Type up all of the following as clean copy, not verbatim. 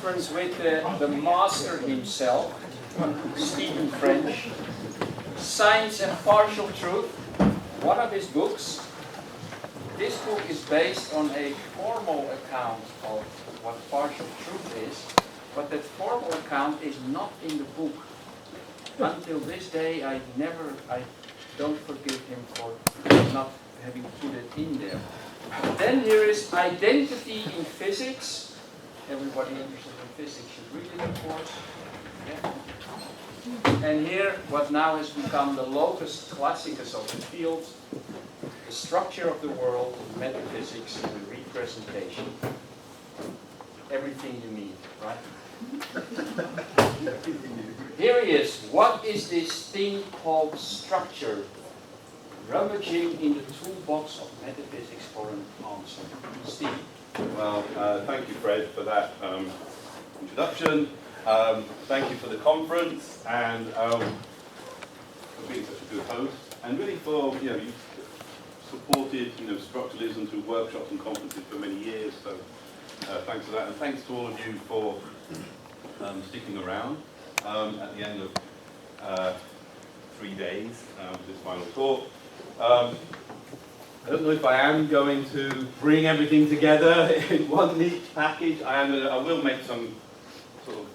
conference with the master himself, Stephen French. Science and Partial Truth, one of his books. This book is based on a formal account of what partial truth is, but that formal account is not in the book. Until this day, I don't forgive him for not having put it in there. Then here is Identity in Physics. Everybody interested in physics should read it, of course. Yeah. And here, what now has become the locus classicus of the field, the structure of the world, metaphysics, and the representation. Everything you need, right? Here he is. What is this thing called structure? Rummaging in the toolbox of metaphysics for an answer. Steve. Well, thank you, Fred, for that introduction. Thank you for the conference and for being such a good host, and really for you've supported structuralism through workshops and conferences for many years. So thanks for that, and thanks to all of you for sticking around at the end of 3 days for this final talk. I don't know if I am going to bring everything together in one neat package. I will make some sort of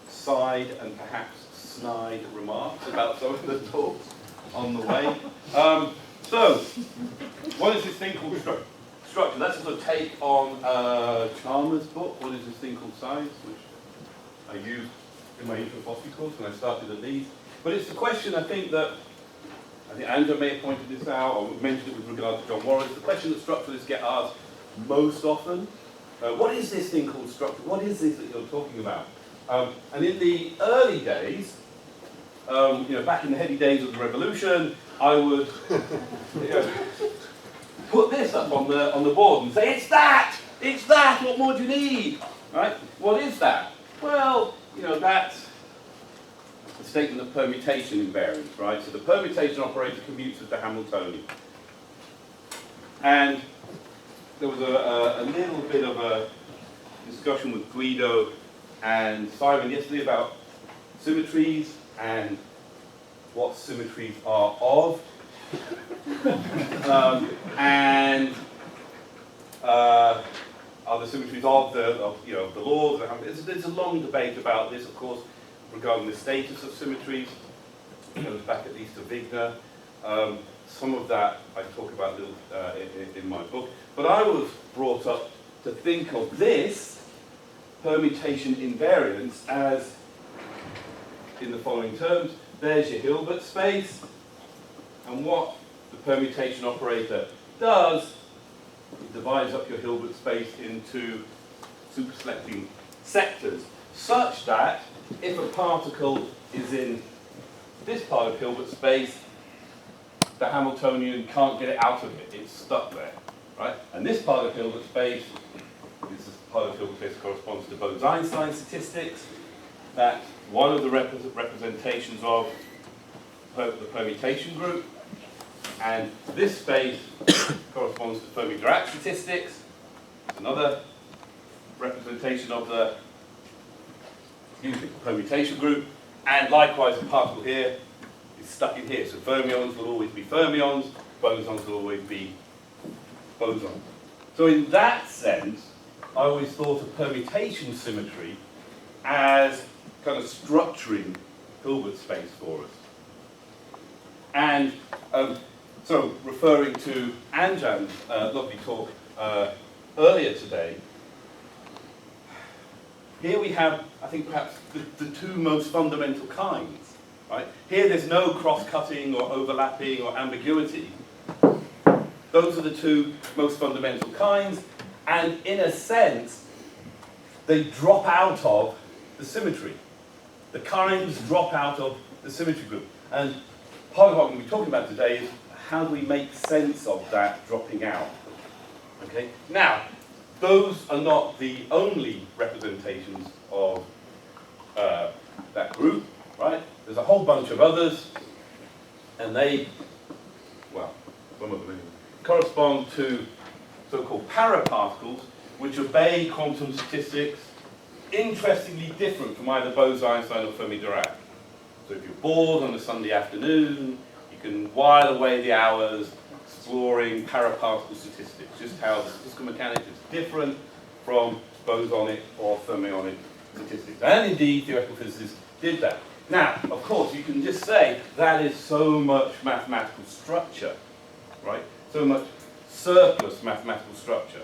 side and perhaps snide remarks about some of the talks on the way. So, what is this thing called structure? Let's sort of take on Chalmers' book, What is this thing called science, which I used in my intro philosophy course when I started at Leeds. But it's the question I think Andrew may have pointed this out, or mentioned it with regard to John Morris, the question that structuralists get asked most often. What is this thing called structure? What is this that you're talking about? And in the early days, back in the heady days of the revolution, I would put this up on the board and say, it's that! What more do you need? Right? What is that? Well, that's the statement of permutation invariance, right? So the permutation operator commutes with the Hamiltonian. And there was a little bit of a discussion with Guido and Simon yesterday about symmetries and what symmetries are of, and are the symmetries of the laws. There's a long debate about this, of course, regarding the status of symmetries. It goes back at least to Wigner. Some of that I talk about a little in my book. But I was brought up to think of this permutation invariance as in the following terms. There's your Hilbert space, and what the permutation operator does, it divides up your Hilbert space into superselecting sectors, such that if a particle is in this part of Hilbert space, the Hamiltonian can't get it out of it, it's stuck there, right? And this part of Hilbert space, this part of Hilbert space corresponds to Bose-Einstein statistics. That's one of the representations of the permutation group. And this space corresponds to Fermi-Dirac statistics. Another representation of the permutation group. And likewise, a particle here is stuck in here. So fermions will always be fermions, bosons will always be bosons. So in that sense, I always thought of permutation symmetry as kind of structuring Hilbert space for us. And so referring to Anjan's lovely talk earlier today, here we have, I think, perhaps the two most fundamental kinds. Right? Here there's no cross-cutting or overlapping or ambiguity. Those are the two most fundamental kinds, and in a sense, they drop out of the symmetry. The kinds drop out of the symmetry group. And part of what we'll be talking about today is how do we make sense of that dropping out? Okay? Now, those are not the only representations of that group, right? There's a whole bunch of others, and they, well, some of them correspond to so-called paraparticles, which obey quantum statistics interestingly different from either Bose-Einstein or Fermi-Dirac. So if you're bored on a Sunday afternoon, you can while away the hours exploring paraparticle statistics, just how the statistical mechanics is different from bosonic or fermionic statistics. And indeed, theoretical physicists did that. Now, of course, you can just say that is so much mathematical structure, right? So much surplus mathematical structure.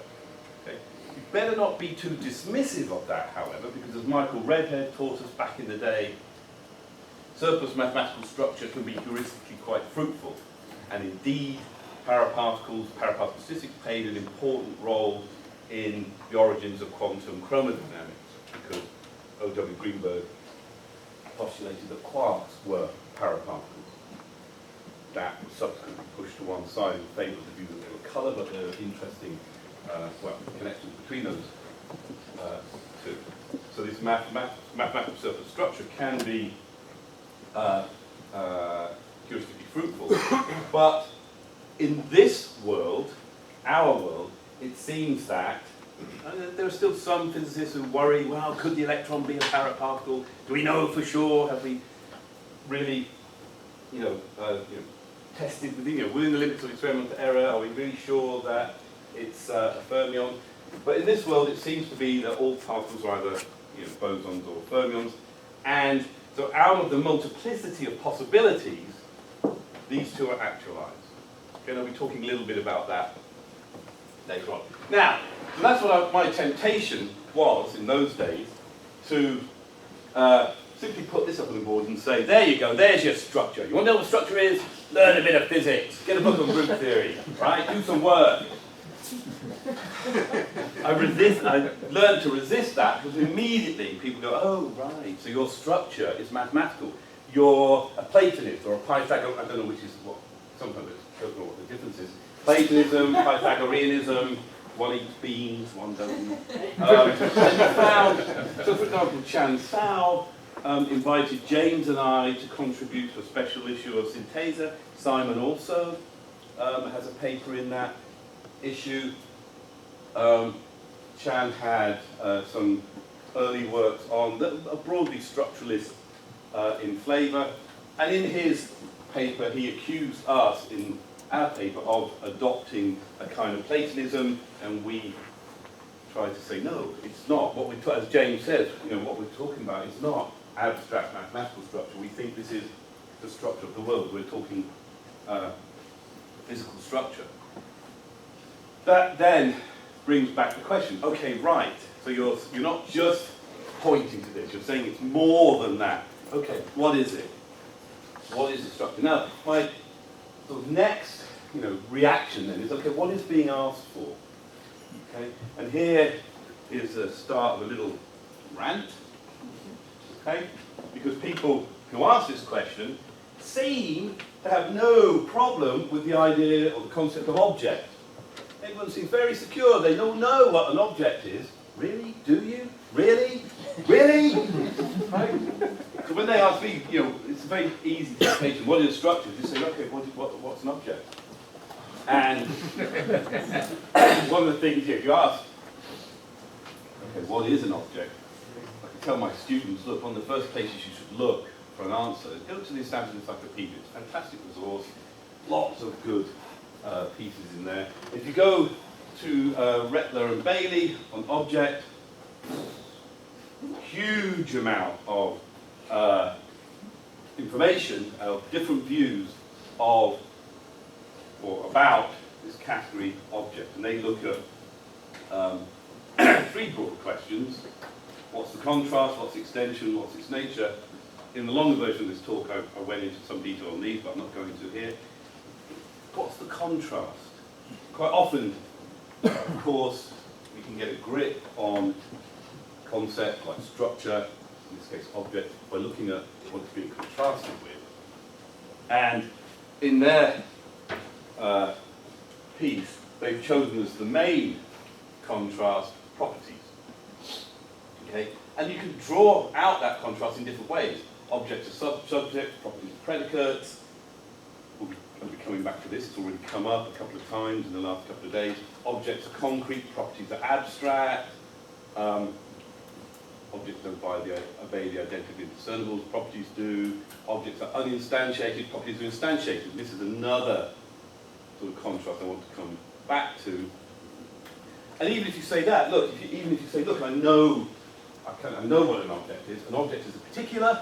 Okay? You better not be too dismissive of that, however, because as Michael Redhead taught us back in the day, surplus mathematical structure can be heuristically quite fruitful. And indeed, paraparticle statistics played an important role in the origins of quantum chromodynamics, because O.W. Greenberg postulated that quarks were paraparticles. That was subsequently pushed to one side in favour of the view that they were colour, but there are interesting connections between those two. So this mathematical surface structure can be heuristically fruitful, but in this world, our world, it seems that there are still some physicists who worry, well, could the electron be a paraparticle? Do we know for sure? Have we really, tested within the limits of experimental error? Are we really sure that it's a fermion? But in this world, it seems to be that all particles are either bosons or fermions, and so out of the multiplicity of possibilities, these two are actualized. Okay, I'll be talking a little bit about that later on. Now, so that's what my temptation was in those days, to simply put this up on the board and say, there you go, there's your structure. You want to know what structure is? Learn a bit of physics. Get a book on group theory, right? Do some work. I learned to resist that, because immediately people go, oh, right, so your structure is mathematical. You're a Platonist or a Pythagorean, I don't know which is what, sometimes I don't know what the difference is. Platonism, Pythagoreanism, one eats beans, one doesn't. So for example, Chan Sao invited James and I to contribute to a special issue of Synthesa. Simon also has a paper in that issue. Chan had some early works on that are broadly structuralist in flavour, and in his paper he accused us in our paper of adopting a kind of Platonism, and we tried to say no, it's not. What we, as James says, what we're talking about is not abstract mathematical structure. We think this is the structure of the world. We're talking physical structure. That then brings back the question. Okay, right. So you're not just pointing to this. You're saying it's more than that. Okay, what is it? What is the structure? Now, my sort of next, reaction then is, okay, what is being asked for? Okay, and here is the start of a little rant. Okay, because people who ask this question seem to have no problem with the idea or the concept of object. Everyone seems very secure. They don't know what an object is. Really? Do you? Really? Really? Right? So when they ask me, it's a very easy temptation. What is a structure? Just say, okay, what's an object? And one of the things, if you ask, okay, what is an object? I can tell my students, look, one of the first places you should look for an answer is go to the Stanford Encyclopedia. It's a fantastic resource, lots of good pieces in there. If you go to Rettler and Bailey on object, huge amount of information, of different views of or about this category object. And they look at three broad questions. What's the contrast, what's the extension, what's its nature? In the longer version of this talk, I went into some detail on these, but I'm not going to here. What's the contrast? Quite often, of course, we can get a grip on concept like structure, in this case object, by looking at what it's being contrasted with. And in their piece, they've chosen as the main contrast properties. Okay? And you can draw out that contrast in different ways. Objects are subjects, properties are predicates. I'll be coming back to this, it's already come up a couple of times in the last couple of days. Objects are concrete, properties are abstract. objects don't obey the identically discernible properties do. Objects are uninstantiated, properties are instantiated. This is another sort of contrast I want to come back to. And even if you say that, look, even if you say, look, I know what an object is. An object is a particular,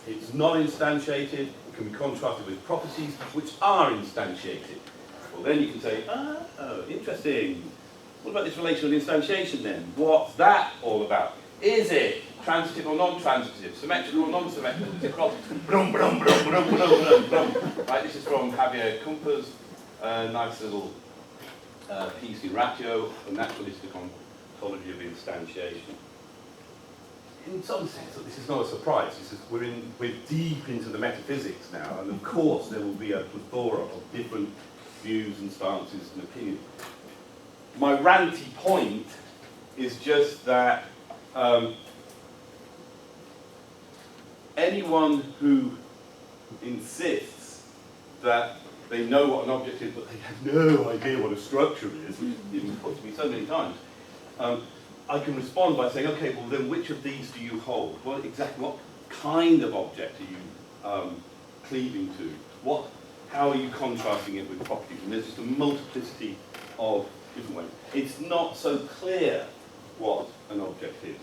it's not instantiated, it can be contrasted with properties which are instantiated. Well, then you can say, oh, interesting. What about this relational instantiation then? What's that all about? Is it transitive or non-transitive, symmetrical or non-symmetrical? Is it cross? Brum, brum, brum, brum, brum, brum, brum. Right, this is from Javier Kumper's nice little piece in Ratio, a naturalistic ontology of instantiation. In some sense, this is not a surprise. We're deep into the metaphysics now, and of course there will be a plethora of different views and stances and opinions. My ranty point is just that anyone who insists that they know what an object is, but they have no idea what a structure is, which has been put to me so many times, I can respond by saying, okay, well then which of these do you hold? What kind of object are you cleaving to? How are you contrasting it with properties? And there's just a multiplicity of different ways. It's not so clear what an object is.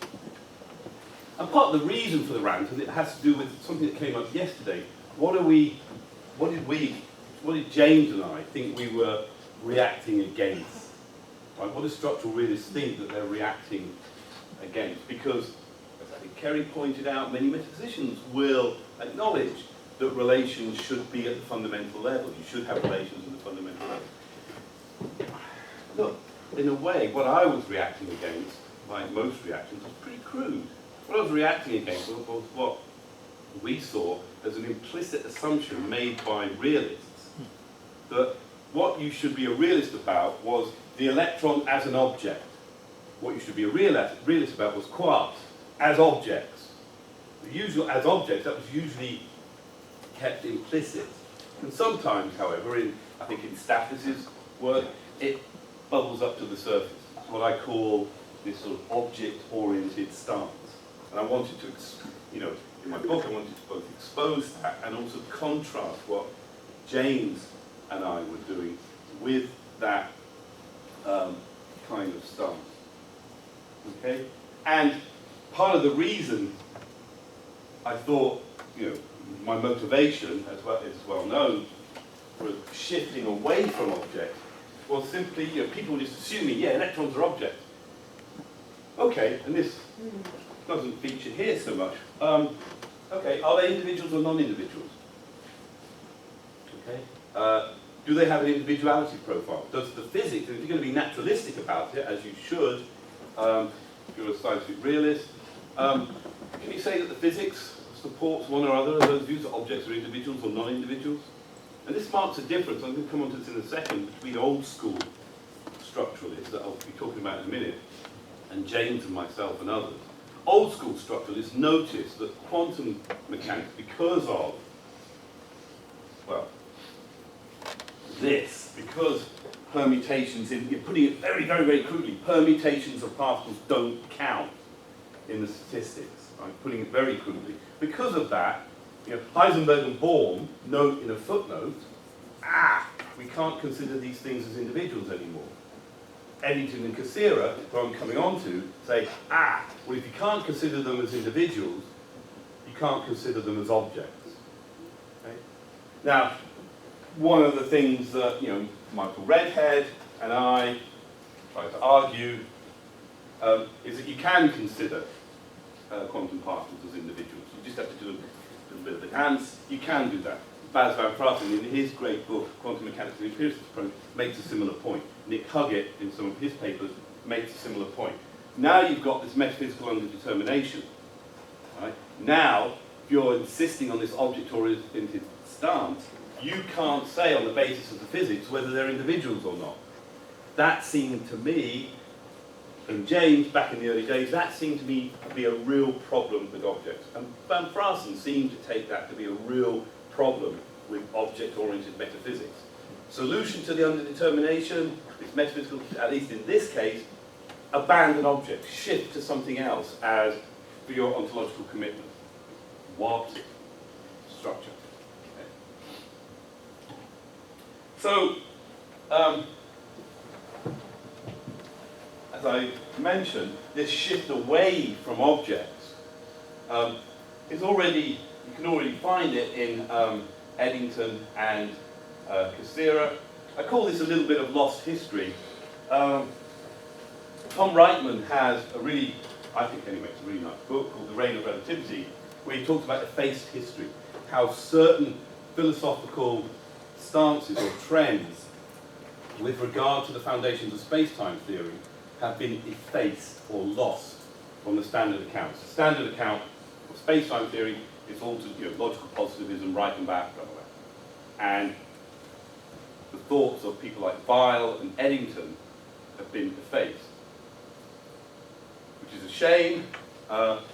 And part of the reason for the rant, and it has to do with something that came up yesterday, what did James and I think we were reacting against? Right? What do structural realists think that they're reacting against? Because, as I think Kerry pointed out, many metaphysicians will acknowledge that relations should be at the fundamental level. You should have relations at the fundamental level. Look, in a way, what I was reacting against, like most reactions, was pretty crude. What I was reacting against was what we saw as an implicit assumption made by realists, that what you should be a realist about was the electron as an object. What you should be a realist about was quarks as objects. The usual as objects, that was usually kept implicit. And sometimes, however, I think in Stathis' work, it bubbles up to the surface. It's what I call this sort of object-oriented stance. And I wanted to, in my book, I wanted to both expose that and also contrast what James and I were doing with that kind of stance. Okay? And part of the reason I thought, my motivation, as well known, for shifting away from objects was simply, people were just assuming, electrons are objects. Okay, and this doesn't feature here so much. Okay, are they individuals or non-individuals? Okay. Do they have an individuality profile? Does the physics, and if you're going to be naturalistic about it, as you should, if you're a scientific realist, can you say that the physics supports one or other of those views that objects are individuals or non-individuals? And this marks a difference, I'm going to come on to this in a second, between old school structuralists, that I'll be talking about in a minute, and James and myself and others. Old school structuralists notice that quantum mechanics, because of, because permutations, putting it very, very, very crudely, permutations of particles don't count in the statistics, right? Putting it very crudely. Because of that, Heisenberg and Born note in a footnote, we can't consider these things as individuals anymore. Eddington and Cassira, who I'm coming on to, say, well, if you can't consider them as individuals, you can't consider them as objects. Okay? Now, one of the things that, Michael Redhead and I try to argue is that you can consider quantum particles as individuals. You just have to do a little bit of a dance. You can do that. Bas van Praten, in his great book, Quantum Mechanics and the Empiricist Approach, makes a similar point. Nick Huggett, in some of his papers, makes a similar point. Now you've got this metaphysical underdetermination. Right? Now, if you're insisting on this object-oriented stance, you can't say on the basis of the physics whether they're individuals or not. That seemed to me, and James, back in the early days, that seemed to me to be a real problem with objects. And Van Fraassen seemed to take that to be a real problem with object-oriented metaphysics. Solution to the underdetermination is metaphysical, at least in this case, abandon objects, shift to something else as for your ontological commitment. What? Structure. Okay. So, as I mentioned, this shift away from objects is already, you can already find it in Eddington and Cassira. I call this a little bit of lost history. Tom Reitman has a really, I think anyway, it's a really nice book called The Reign of Relativity, where he talks about effaced history, how certain philosophical stances or trends with regard to the foundations of space-time theory have been effaced or lost from the standard accounts. The standard account of space-time theory is all to logical positivism, right and back, blah, blah, blah. And the thoughts of people like Weil and Eddington have been effaced, which is a shame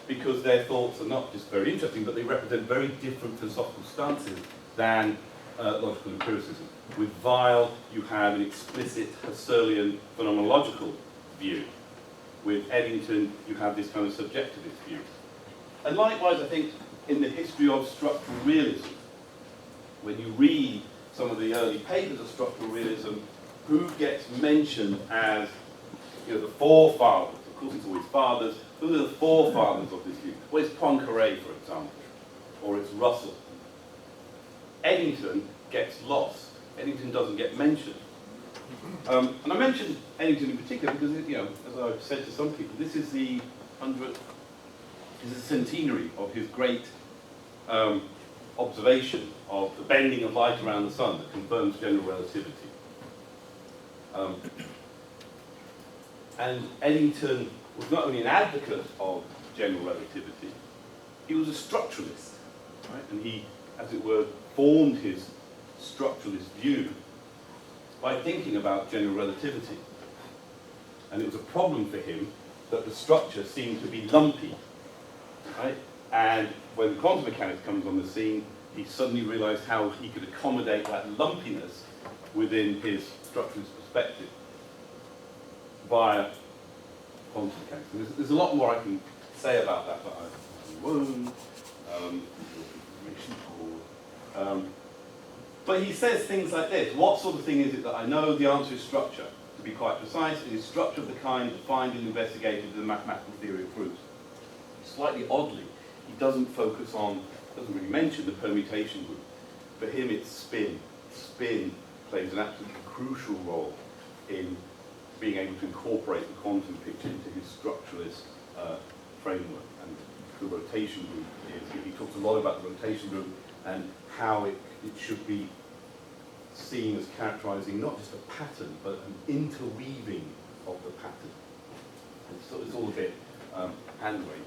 because their thoughts are not just very interesting, but they represent very different philosophical stances than logical empiricism. With Weil, you have an explicit Husserlian phenomenological view. With Eddington, you have this kind of subjectivist view. And likewise, I think, in the history of structural realism, when you read some of the early papers of structural realism, who gets mentioned as the forefathers? Of course, it's always fathers. Who are the forefathers of this view? Well, it's Poincaré, for example, or it's Russell. Eddington gets lost. Eddington doesn't get mentioned. And I mentioned Eddington in particular because, as I've said to some people, this is the 100th, is the centenary of his great observation of the bending of light around the sun that confirms general relativity. And Eddington was not only an advocate of general relativity, he was a structuralist, right? And he, as it were, formed his structuralist view by thinking about general relativity. And it was a problem for him that the structure seemed to be lumpy, right? And when the quantum mechanics comes on the scene, he suddenly realized how he could accommodate that lumpiness within his structuralist perspective via quantum mechanics. And there's a lot more I can say about that, but I won't. But he says things like this: what sort of thing is it that I know? The answer is structure. To be quite precise, it is structure of the kind defined and investigated in the mathematical theory of proofs. Slightly oddly, he doesn't focus on, doesn't really mention the permutation group. For him, it's spin. Spin plays an absolutely crucial role in being able to incorporate the quantum picture into his structuralist framework. And the rotation group is, he talks a lot about the rotation group and how it should be seen as characterizing not just a pattern, but an interweaving of the pattern. It's all a bit hand-wavy.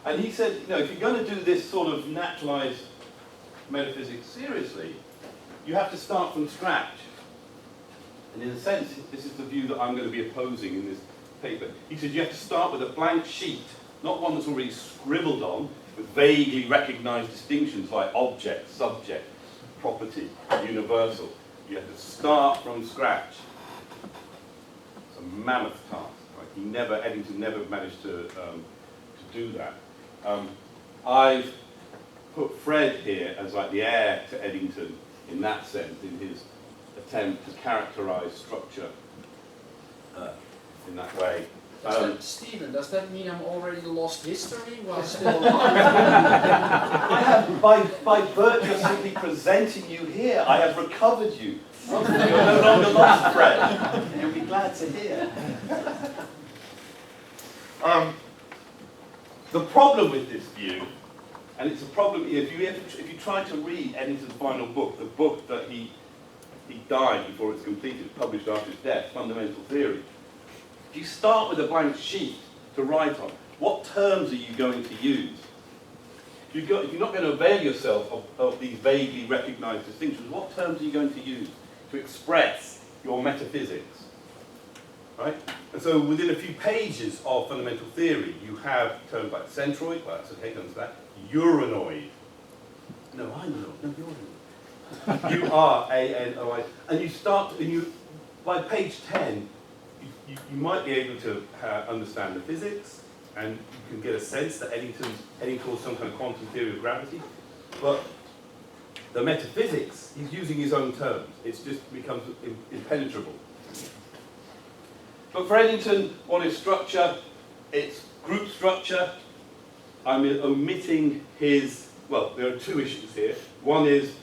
And he said, if you're going to do this sort of naturalized metaphysics seriously, you have to start from scratch. And in a sense, this is the view that I'm going to be opposing in this paper. He said you have to start with a blank sheet, not one that's already scribbled on, with vaguely recognized distinctions like object, subject, property, universal. You have to start from scratch. It's a mammoth task. Right? Eddington never managed to do that. I've put Fred here as like the heir to Eddington in that sense, in his attempt to characterize structure in that way. Stephen, does that mean I'm already lost history while still alive? I have, by virtue of simply presenting you here, I have recovered you. You're no longer lost, Fred. You'll be glad to hear. The problem with this view, and it's a problem if you try to read Eddington's final book, the book that he died before it's completed, published after his death, Fundamental Theory. If you start with a blank sheet to write on, what terms are you going to use? If you're not going to avail yourself of these vaguely recognized distinctions, what terms are you going to use to express your metaphysics? Right? And so within a few pages of fundamental theory, you have terms like centroid, well, that's okay, understand, uranoid. No, I know, no, uranoid. U-R-A-N-O-I. And you start, by page 10, you might be able to understand the physics, and you can get a sense that Eddington's heading towards some kind of quantum theory of gravity. But the metaphysics, he's using his own terms. It's just becomes impenetrable. But for Eddington, what is structure? It's group structure. I'm omitting his, well, there are two issues here. One is,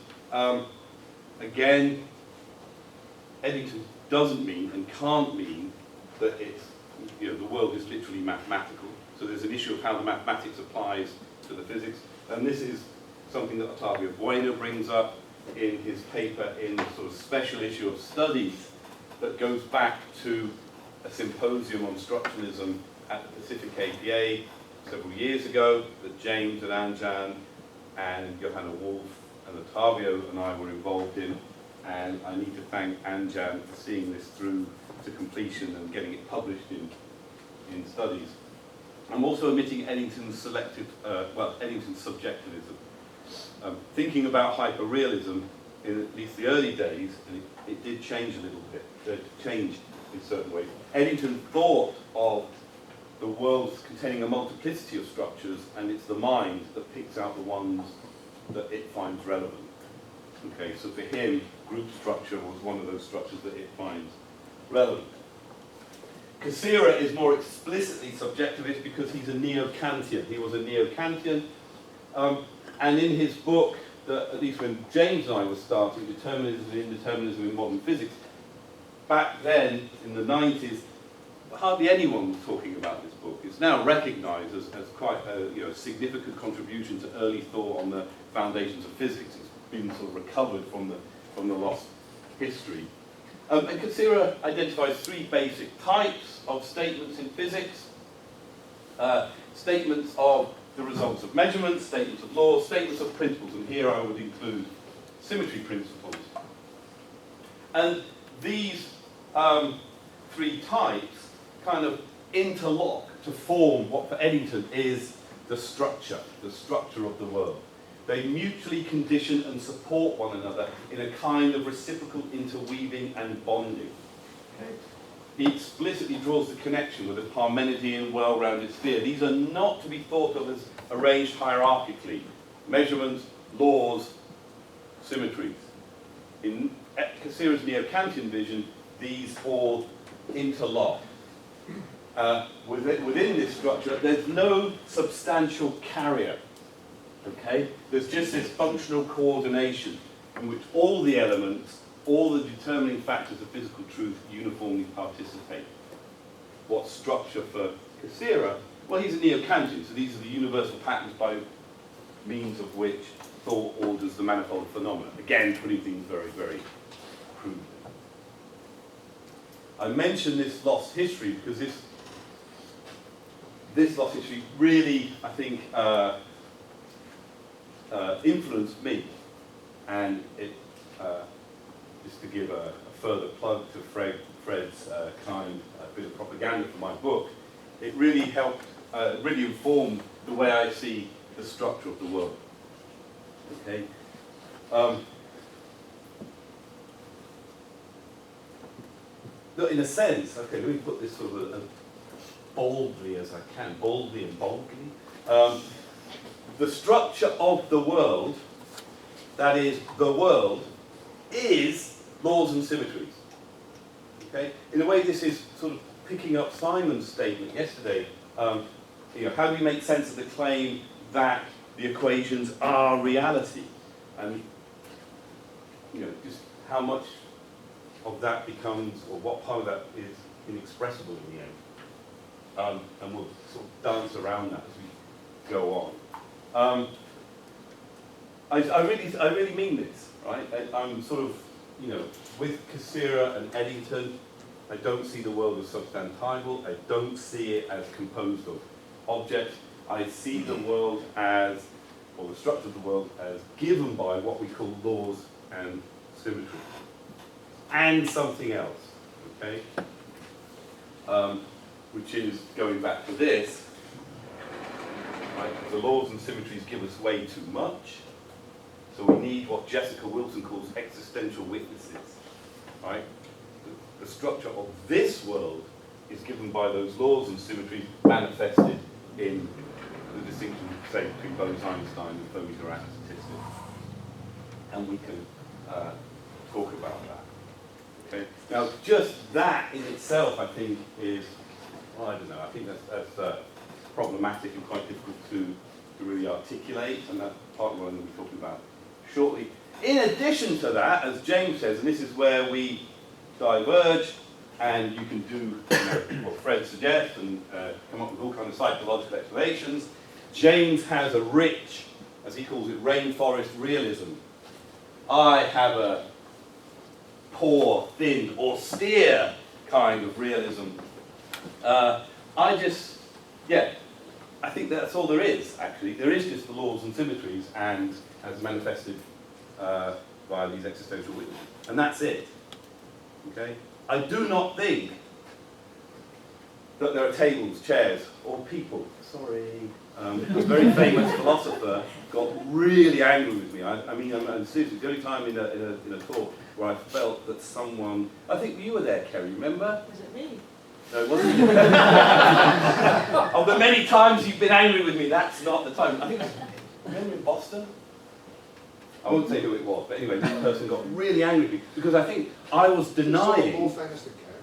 again, Eddington doesn't mean and can't mean that it's, you know, the world is literally mathematical. So there's an issue of how the mathematics applies to the physics. And this is something that Ottavio Bueno brings up in his paper in the sort of special issue of Studies that goes back to a symposium on structuralism at the Pacific APA several years ago that James and Anjan and Johanna Wolf and Ottavio and I were involved in. And I need to thank Anjan for seeing this through to completion and getting it published in Studies. I'm also omitting Eddington's Eddington's subjectivism. Thinking about hyperrealism in at least the early days, and it did change a little bit, change in certain ways. Eddington thought of the world containing a multiplicity of structures, and it's the mind that picks out the ones that it finds relevant. Okay, so for him, group structure was one of those structures that it finds relevant. Cassirer is more explicitly subjectivist because he's a neo-Kantian. He was a neo-Kantian, and in his book, at least when James and I were starting, Determinism and Indeterminism in Modern Physics, back then, in the 90s, hardly anyone was talking about this book. It's now recognized as quite a significant contribution to early thought on the foundations of physics. It's been sort of recovered from the lost history. And Cassirer identifies three basic types of statements in physics. Statements of the results of measurements, statements of laws, statements of principles, and here I would include symmetry principles. And these three types kind of interlock to form what for Eddington is the structure of the world. They mutually condition and support one another in a kind of reciprocal interweaving and bonding. Okay? He explicitly draws the connection with a Parmenidean, well-rounded sphere. These are not to be thought of as arranged hierarchically. Measurements, laws, symmetries. In Cassirer's neo-Kantian vision, these all interlock. Within this structure, there's no substantial carrier. Okay? There's just this functional coordination in which all the elements, all the determining factors of physical truth uniformly participate. What structure for Cassirer? Well, he's a neo-Kantian, so these are the universal patterns by means of which thought orders the manifold phenomena. Again, putting things very, very crudely. I mention this lost history because this lost history really, I think, influenced me, and it just to give a further plug to Fred's kind bit of propaganda for my book, it really helped, really informed the way I see the structure of the world. Okay. Look, in a sense, okay, let me put this sort of as boldly as I can, boldly and boldly. The structure of the world, that is, the world, is laws and symmetries. Okay? In a way, this is sort of picking up Simon's statement yesterday. How do we make sense of the claim that the equations are reality? And just how much of that becomes, or what part of that is inexpressible in the end. And we'll sort of dance around that as we go on. I really mean this, right? I'm sort of, with Cassirer and Eddington, I don't see the world as substantival. I don't see it as composed of objects. I see the world as, or the structure of the world as given by what we call laws and symmetry. And something else, okay? Which is, going back to this, right? The laws and symmetries give us way too much. So we need what Jessica Wilson calls existential witnesses, right? The structure of this world is given by those laws and symmetries manifested in the distinction, say, between Bose-Einstein and Fermi-Dirac statistics. And we can talk about that. Okay. Now, just that in itself, I think, is, well, I don't know, I think that's problematic and quite difficult to really articulate, and that's part of what I'm going to be talking about shortly. In addition to that, as James says, and this is where we diverge, and you can do what Fred suggests and come up with all kinds of psychological explanations, James has a rich, as he calls it, rainforest realism. I have a poor, thin, austere kind of realism. I think that's all there is, actually. There is just the laws and symmetries, and as manifested by these existential witnesses. And that's it. Okay? I do not think that there are tables, chairs, or people. Sorry. A very famous philosopher got really angry with me. I mean, seriously, the only time in a talk where I felt that someone, I think you were there, Kerry, remember? Was it me? No, it wasn't you. Of the many times you've been angry with me, that's not the time. I think it was, remember in Boston? I won't say who it was, but anyway, this person got really angry with me because I think I was denying. Someone more famous than Kerry.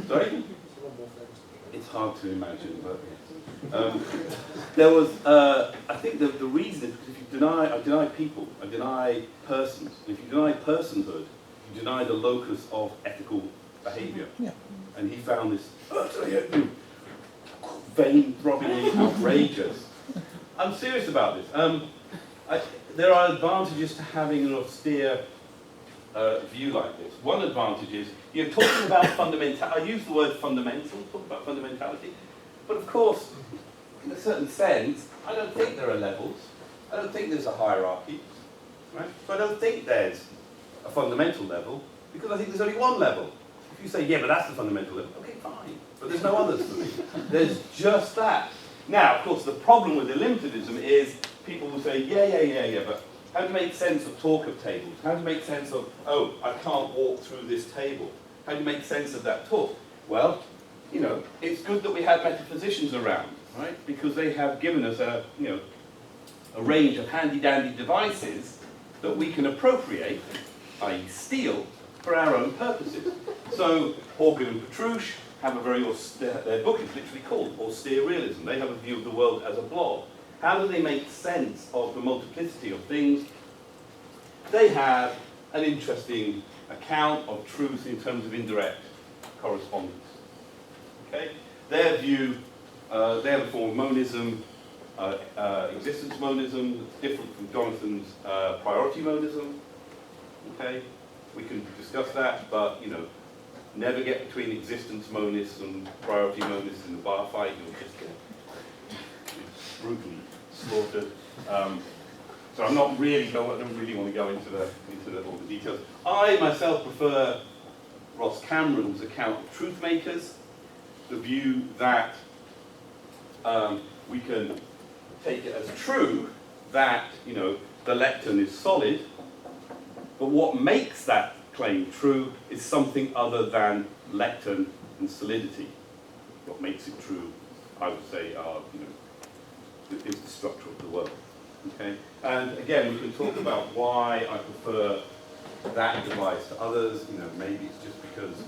Sorry? Someone more famous than Kerry. It's hard to imagine, but yes. There was, I think the reason is because if you I deny people, I deny persons. And if you deny personhood, you deny the locus of ethical behaviour. Yeah. And he found this vein-throbbingly outrageous. I'm serious about this. There are advantages to having an austere view like this. One advantage is, you're talking about fundamental. I use the word fundamental, talk about fundamentality. But of course, in a certain sense, I don't think there are levels. I don't think there's a hierarchy. Right? So I don't think there's a fundamental level, because I think there's only one level. If you say, yeah, but that's the fundamental level, okay, fine. But there's no others for me. There's just that. Now, of course, the problem with illimitalism is people will say, yeah, but how do you make sense of talk of tables? How do you make sense of, oh, I can't walk through this table? How do you make sense of that talk? Well, you know, it's good that we have metaphysicians around, right? Because they have given us a range of handy-dandy devices that we can appropriate, i.e. steal, for our own purposes. So, Horgan and Petrouche have a very austere, their book is literally called Austere Realism. They have a view of the world as a blob. How do they make sense of the multiplicity of things? They have an interesting account of truth in terms of indirect correspondence. Okay? Their view, they have a form of monism, existence monism, that's different from Jonathan's priority monism. Okay? We can discuss that, but never get between existence monists and priority monists in the bar fight. You'll just get brutally slaughtered. So I don't really want to go into all the details. I myself prefer Ross Cameron's account of truth makers, the view that we can take it as true that the lectern is solid, but what makes that claim true is something other than lectern and solidity. What makes it true, I would say, is the structure of the world. Okay? And again, we can talk about why I prefer that device to others. Maybe it's just because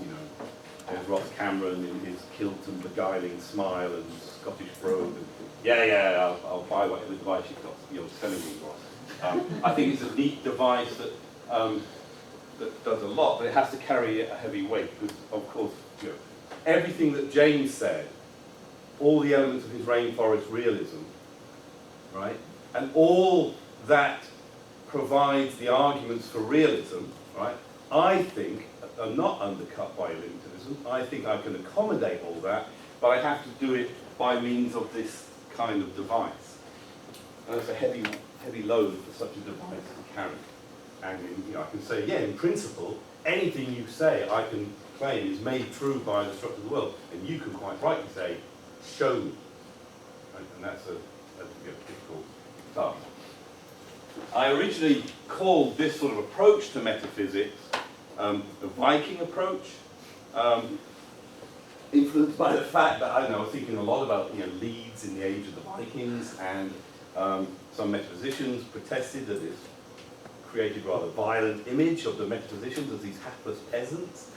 there's Ross Cameron in his kilt and beguiling smile and Scottish brogue. And, I'll buy whatever device you're selling me, Ross. I think it's a neat device that does a lot, but it has to carry a heavy weight because, of course, everything that James said, all the elements of his rainforest realism, right, and all that provides the arguments for realism, right, I think are not undercut by illimitalism. I think I can accommodate all that, but I have to do it by means of this kind of device. And it's a heavy load for such a device to carry. And I can say, in principle, anything you say I can claim is made true by the structure of the world. And you can quite rightly say, show me. Right? And that's a difficult task. I originally called this sort of approach to metaphysics the Viking approach. In influenced by the fact that, I don't know, I was thinking a lot about, you know, Leeds in the age of the Vikings, and some metaphysicians protested that this created rather violent image of the metaphysicians as these hapless peasants,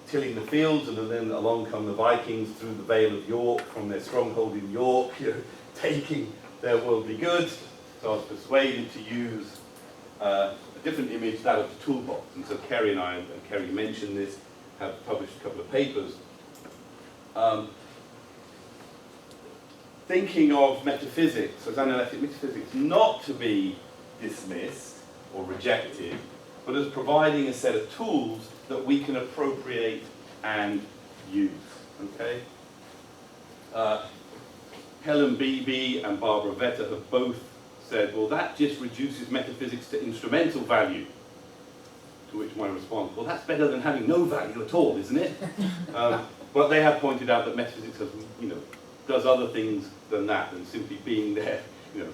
tilling the fields, and then along come the Vikings through the Vale of York from their stronghold in York, you know, taking their worldly goods. So I was persuaded to use a different image, that of the toolbox. And so Kerry and I, and Kerry mentioned this, have published a couple of papers. Thinking of metaphysics, as analytic metaphysics, not to be dismissed or rejected, but as providing a set of tools that we can appropriate and use. Okay? Helen Beebe and Barbara Vetter have both said, well, that just reduces metaphysics to instrumental value. To which my response, well, that's better than having no value at all, isn't it? But they have pointed out that metaphysics has, you know, does other things than that, than simply being there, you know,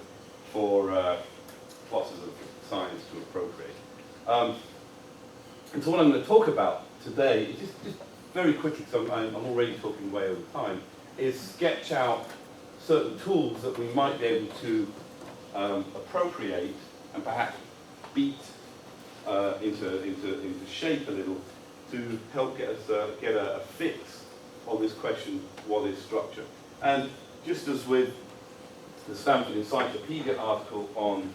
for classes of science to appropriate. And so what I'm going to talk about today, is just very quickly, because I'm already talking way over time, is sketch out certain tools that we might be able to appropriate and perhaps beat into shape a little to help get us get a fix on this question, what is structure? And just as with the Stanford Encyclopedia article on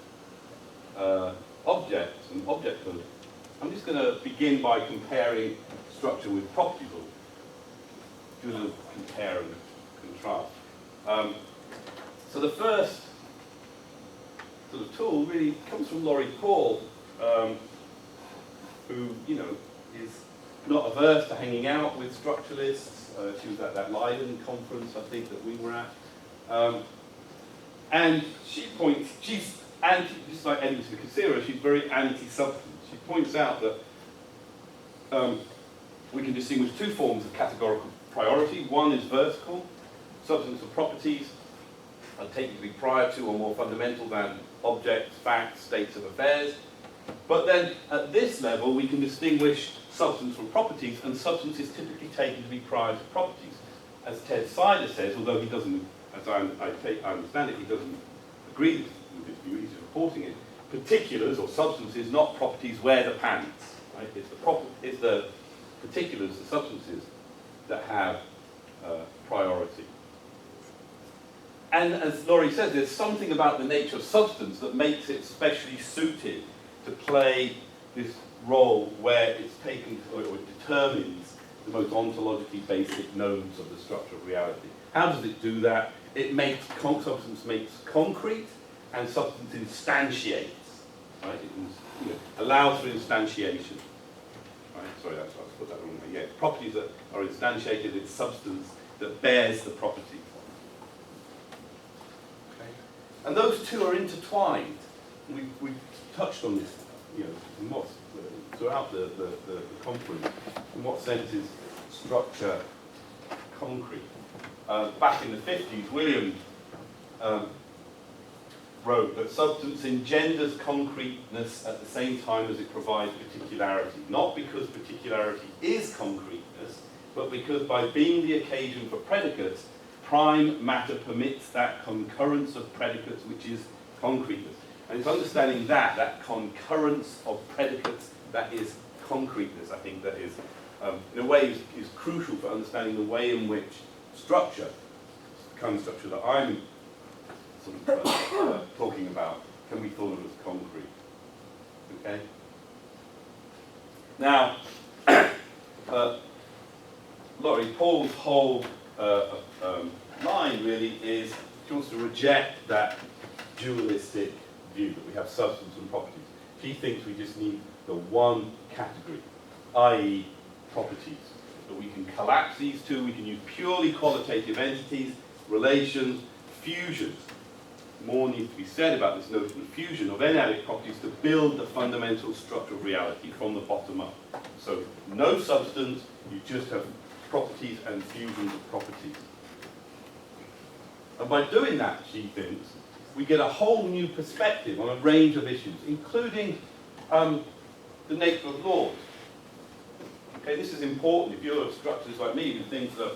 objects and objecthood, I'm just going to begin by comparing structure with properties, or do a little compare and contrast. So the first sort of tool really comes from Laurie Paul, who, you know, is not averse to hanging out with structuralists. She was at that Leiden conference, I think, that we were at. And she points, she's anti, just like Edmund Kassira, she's very anti-substance. She points out that we can distinguish two forms of categorical priority. One is vertical, substance and properties are taken to be prior to or more fundamental than objects, facts, states of affairs. But then at this level we can distinguish substance from properties, and substance is typically taken to be prior to properties. As Ted Sider says, although he doesn't, as I understand it, he doesn't agree with this view, he's reporting it, particulars or substances, not properties, wear the pants. Right? It's the particulars, the substances, that have priority. And as Laurie says, there's something about the nature of substance that makes it specially suited to play this role where it's taken, or it determines the most ontologically basic knowns of the structure of reality. How does it do that? It makes, substance makes concrete, and substance instantiates. Right? It allows for instantiation. Right? Sorry, I put that wrong there. Yeah, properties that are instantiated, it's substance that bears the property. Okay. And those two are intertwined. We've touched on this, you know, throughout the conference. In what sense is structure concrete? Back in the 50s, William wrote that substance engenders concreteness at the same time as it provides particularity. Not because particularity is concreteness, but because by being the occasion for predicates, prime matter permits that concurrence of predicates which is concreteness. And it's understanding that concurrence of predicates that is concreteness, I think that is, in a way, is crucial for understanding the way in which structure, the kind of structure that I'm sort of talking about, can be thought of as concrete. Okay? Now, Laurie Paul's whole line really is, she wants to reject that dualistic view that we have substance and properties. She thinks we just need the one category, i.e. properties. That we can collapse these two, we can use purely qualitative entities, relations, fusions. More needs to be said about this notion of fusion of n-adic properties to build the fundamental structure of reality from the bottom up. So no substance, you just have properties and fusions of properties. And by doing that, she thinks, we get a whole new perspective on a range of issues, including the nature of laws. Okay, this is important. If you're a structuralist like me who thinks that,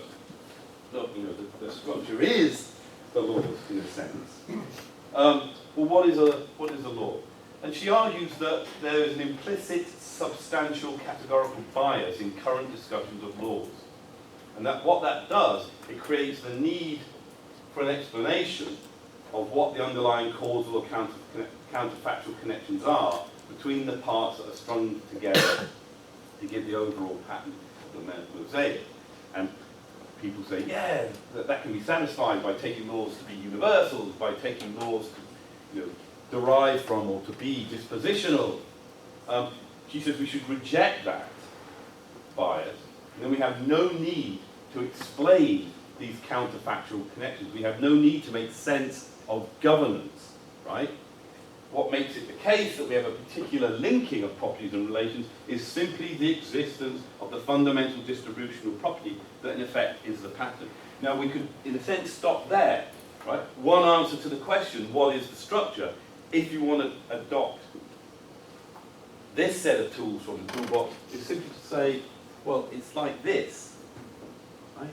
look, you know, the structure is the laws in a sense. Well, what is a law? And she argues that there is an implicit, substantial, categorical bias in current discussions of laws. And that what that does, it creates the need for an explanation of what the underlying causal or counterfactual connections are between the parts that are strung together to give the overall pattern of the mosaic. And people say, yeah, that can be satisfied by taking laws to be universals, by taking laws to, you know, derive from or to be dispositional. She says we should reject that bias, and then we have no need to explain these counterfactual connections. We have no need to make sense of governance, right? What makes it the case that we have a particular linking of properties and relations is simply the existence of the fundamental distribution of property that in effect is the pattern. Now we could, in a sense, stop there, right? One answer to the question, what is the structure? If you want to adopt this set of tools from the toolbox, is simply to say, well, it's like this, right?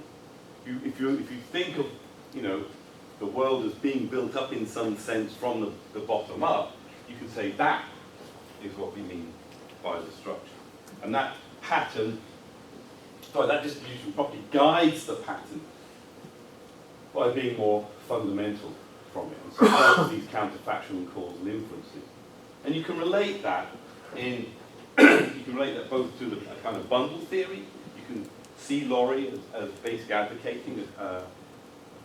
If you think of, you know, the world as being built up in some sense from the bottom up, you can say that is what we mean by the structure. And that pattern, sorry, that distribution of property guides the pattern by being more fundamental from it, and supports these counterfactual and causal inferences. And you can relate that in, you can relate that both to a kind of bundle theory. You can see Laurie as basically advocating a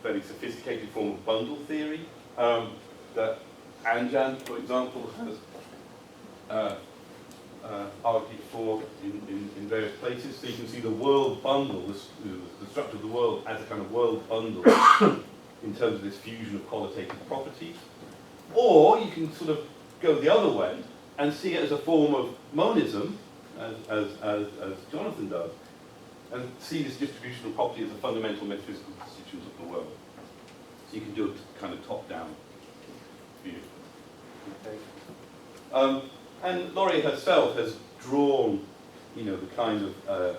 very sophisticated form of bundle theory that Anjan, for example, has argued for in various places. So you can see the world bundle, the structure of the world as a kind of world bundle in terms of this fusion of qualitative properties. Or you can sort of go the other way and see it as a form of monism, as Jonathan does, and see this distribution of property as a fundamental metaphysical constituent of the world. So you can do a kind of top-down view. Okay. And Laurie herself has drawn, you know, the kind of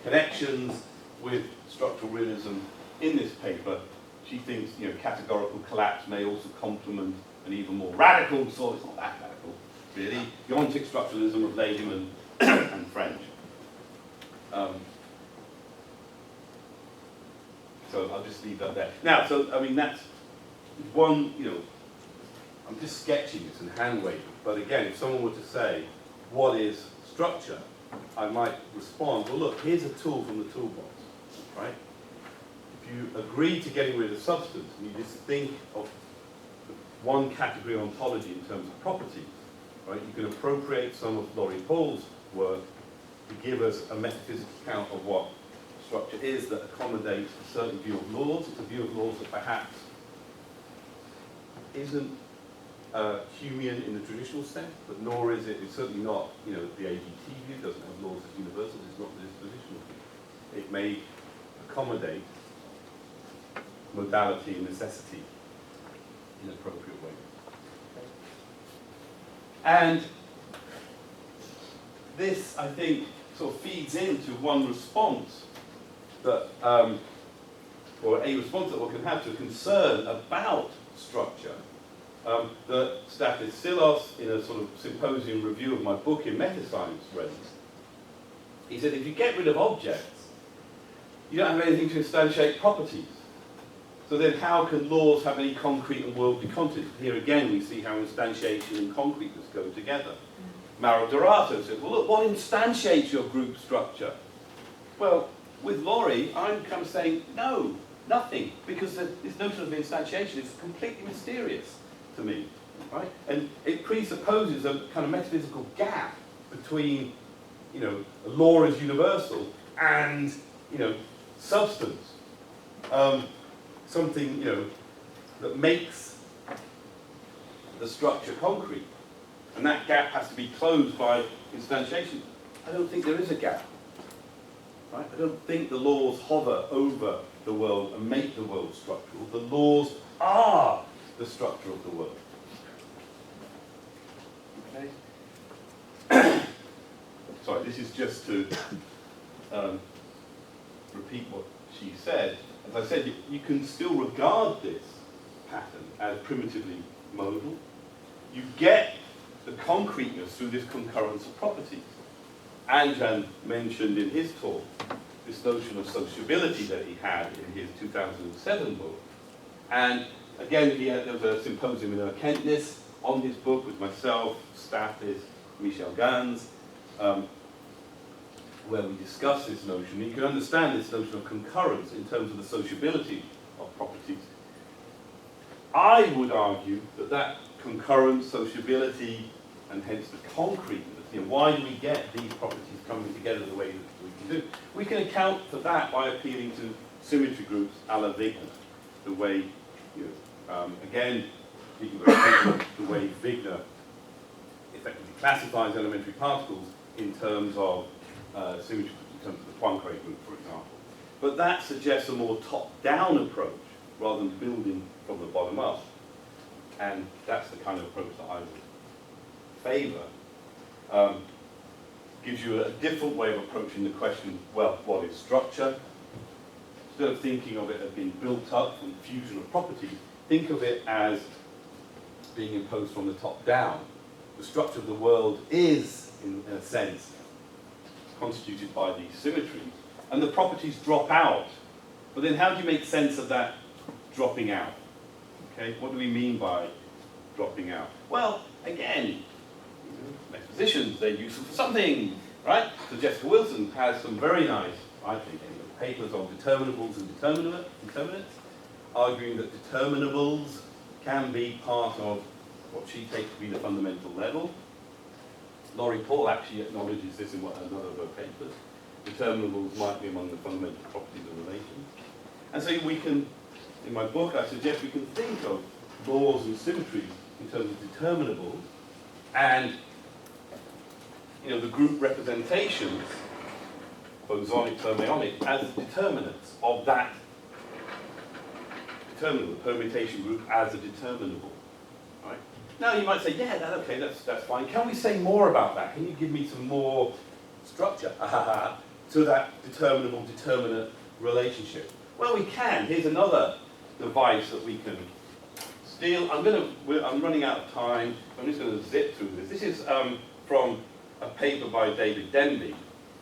connections with structural realism in this paper. She thinks, you know, categorical collapse may also complement an even more radical, so it's not that radical, really, the ontic structuralism of Lehman and French. So I'll just leave that there. Now, so, I mean, that's one, you know, I'm just sketching this and hand waving, but again, if someone were to say, what is structure? I might respond, well, look, here's a tool from the toolbox, right? If you agree to getting rid of substance, and you just think of one category ontology in terms of properties, right? You can appropriate some of Laurie Paul's work to give us a metaphysical account of what structure is that accommodates a certain view of laws. It's a view of laws that perhaps isn't Humean in the traditional sense, but nor is it, it's certainly not, you know, the AGT view, doesn't have laws as universals, it's not the dispositional view. It may accommodate modality and necessity in an appropriate way. And this, I think, sort of feeds into one response that, or a response that one can have to a concern about structure that Stathis Silos, in a sort of symposium review of my book in Metascience, raised. He said, if you get rid of objects, you don't have anything to instantiate properties. So then how can laws have any concrete and worldly content? Here again we see how instantiation and concreteness go together. Mauro Dorato said, well look, what instantiates your group structure? Well, with Laurie, I'm kind of saying, no, nothing, because this notion of instantiation is completely mysterious to me, right? And it presupposes a kind of metaphysical gap between, you know, law as universal and, you know, substance. Something, you know, that makes the structure concrete. And that gap has to be closed by instantiation. I don't think there is a gap. Right? I don't think the laws hover over the world and make the world structural. The laws are the structure of the world. Okay? Sorry, this is just to repeat what she said. As I said, you can still regard this pattern as primitively modal. You get the concreteness through this concurrence of properties. Anjan mentioned in his talk this notion of sociability that he had in his 2007 book. And again, there was a symposium in Erkenntnis on his book with myself, Stathis, Michel Gans, where we discuss this notion. You can understand this notion of concurrence in terms of the sociability of properties. I would argue that that concurrence, sociability, and hence the concreteness, why do we get these properties coming together the way that we can do? We can account for that by appealing to symmetry groups a la Wigner, the way, again, speaking about the way Wigner effectively classifies elementary particles in terms of symmetry, in terms of the Poincare group, for example. But that suggests a more top-down approach rather than building from the bottom up. And that's the kind of approach that I would favour. Gives you a different way of approaching the question, well, what is structure? Instead of thinking of it as being built up from fusion of properties, think of it as being imposed from the top down. The structure of the world is, in a sense, constituted by these symmetries, and the properties drop out. But then how do you make sense of that dropping out? Okay, what do we mean by dropping out? Well, again, metaphysicians, they're useful for something, right? So Jessica Wilson has some very nice, I think, papers on determinables and determinants, arguing that determinables can be part of what she takes to be the fundamental level. Laurie Paul actually acknowledges this in another of her papers. Determinables might be among the fundamental properties of relations. And so we can, in my book, I suggest we can think of laws and symmetries in terms of determinables and the group representations, bosonic, fermionic, as determinants of that determinable, the permutation group as a determinable. Right? Now you might say, yeah, that's fine. Can we say more about that? Can you give me some more structure to that determinable-determinant relationship? Well, we can. Here's another device that we can steal. I'm running out of time. I'm just going to zip through this. This is from a paper by David Denby,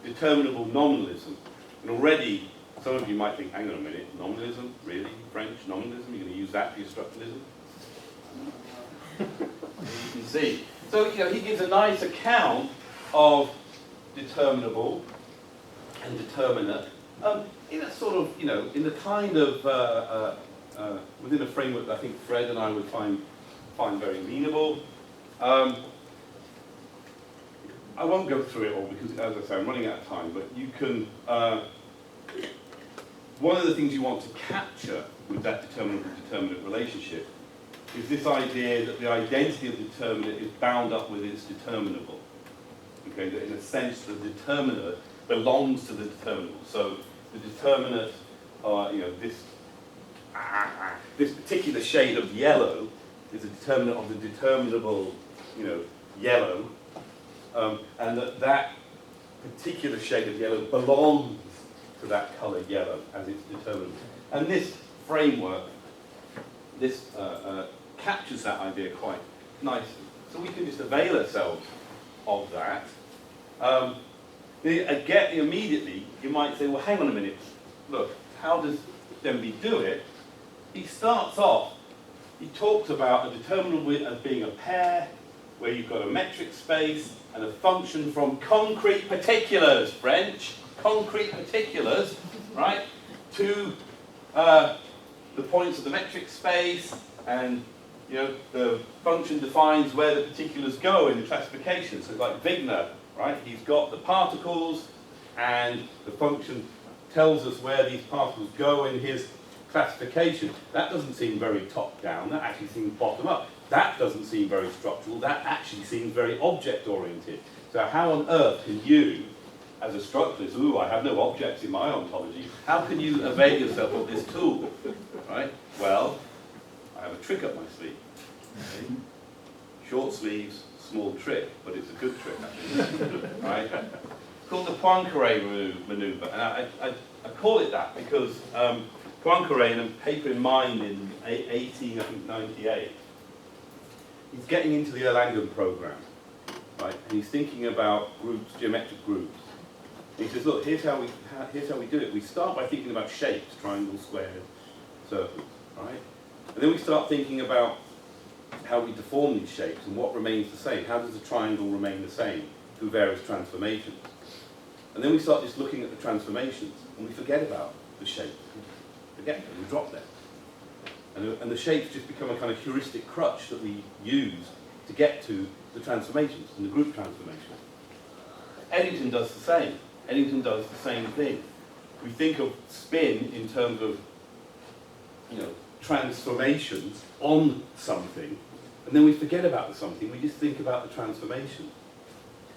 Determinable Nominalism. And already, some of you might think, hang on a minute, nominalism? Really? French nominalism? You're going to use that for your structuralism? You can see. So, he gives a nice account of determinable and determinate in a sort of, in the kind of, within a framework that I think Fred and I would find very amenable. I won't go through it all because, as I say, I'm running out of time, but you can, one of the things you want to capture with that determinant relationship is this idea that the identity of the determinant is bound up with its determinable. Okay, that in a sense the determinant belongs to the determinable. So the determinant, this particular shade of yellow is a determinant of the determinable, yellow, and that particular shade of yellow belongs to that colour yellow as its determinable. And this framework, this captures that idea quite nicely. So we can just avail ourselves of that. Again, immediately, you might say, well, hang on a minute. Look, how does Denby do it? He starts off, he talks about a determinable as being a pair where you've got a metric space and a function from concrete particulars, French, concrete particulars, right, to the points of the metric space, and the function defines where the particulars go in the classification. So it's like Wigner, right? He's got the particles, and the function tells us where these particles go in his classification. That doesn't seem very top-down. That actually seems bottom-up. That doesn't seem very structural. That actually seems very object-oriented. So how on earth can you, as a structuralist, I have no objects in my ontology, how can you avail yourself of this tool? Right? Well, I have a trick up my sleeve. Okay? Short sleeves, small trick, but it's a good trick, actually. Right? called the Poincaré maneuver. And I call it that because Poincaré, in a paper in Mind in 1898, he's getting into the Erlangen program, right? And he's thinking about groups, geometric groups. And he says, look, here's how we do it. We start by thinking about shapes, triangles, squares, circles, right? And then we start thinking about how we deform these shapes and what remains the same. How does a triangle remain the same through various transformations? And then we start just looking at the transformations, and we forget about the shapes. Forget them, we drop them. And the shapes just become a kind of heuristic crutch that we use to get to the transformations and the group transformation. Eddington does the same. Eddington does the same thing. We think of spin in terms of, transformations on something, and then we forget about the something. We just think about the transformation.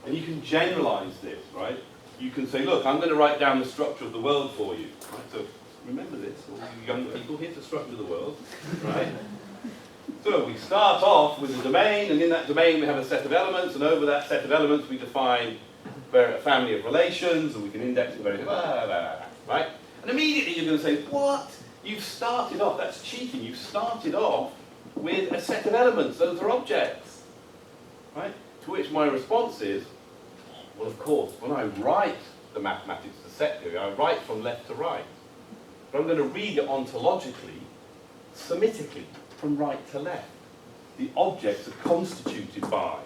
And you can generalize this, right? You can say, look, I'm going to write down the structure of the world for you. Right? So remember this, all you young people, here's the structure of the world, right? So we start off with a domain, and in that domain we have a set of elements, and over that set of elements we define a family of relations, and we can index it very, right? And immediately you're going to say, what? You've started off, that's cheating, you've started off with a set of elements, those are objects, right? To which my response is, well, of course, when I write the mathematics, the set theory, I write from left to right. But I'm going to read it ontologically, semitically, from right to left. The objects are constituted by,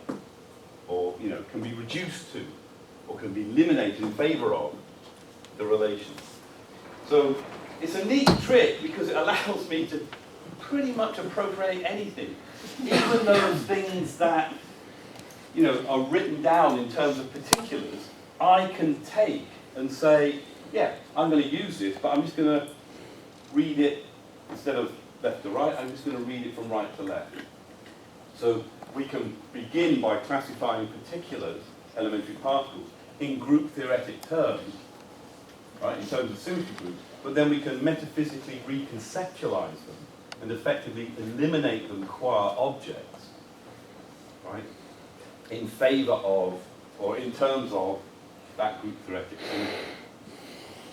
or can be reduced to, or can be eliminated in favour of the relations. So it's a neat trick because it allows me to pretty much appropriate anything, even those things that are written down in terms of particulars. I can take and say, yeah, I'm going to use this, but I'm just going to read it instead of left to right. I'm just going to read it from right to left. So we can begin by classifying particulars, elementary particles, in group theoretic terms, right, in terms of symmetry groups, but then we can metaphysically reconceptualize them and effectively eliminate them qua objects, right, in favour of, or in terms of, that group theoretic symmetry.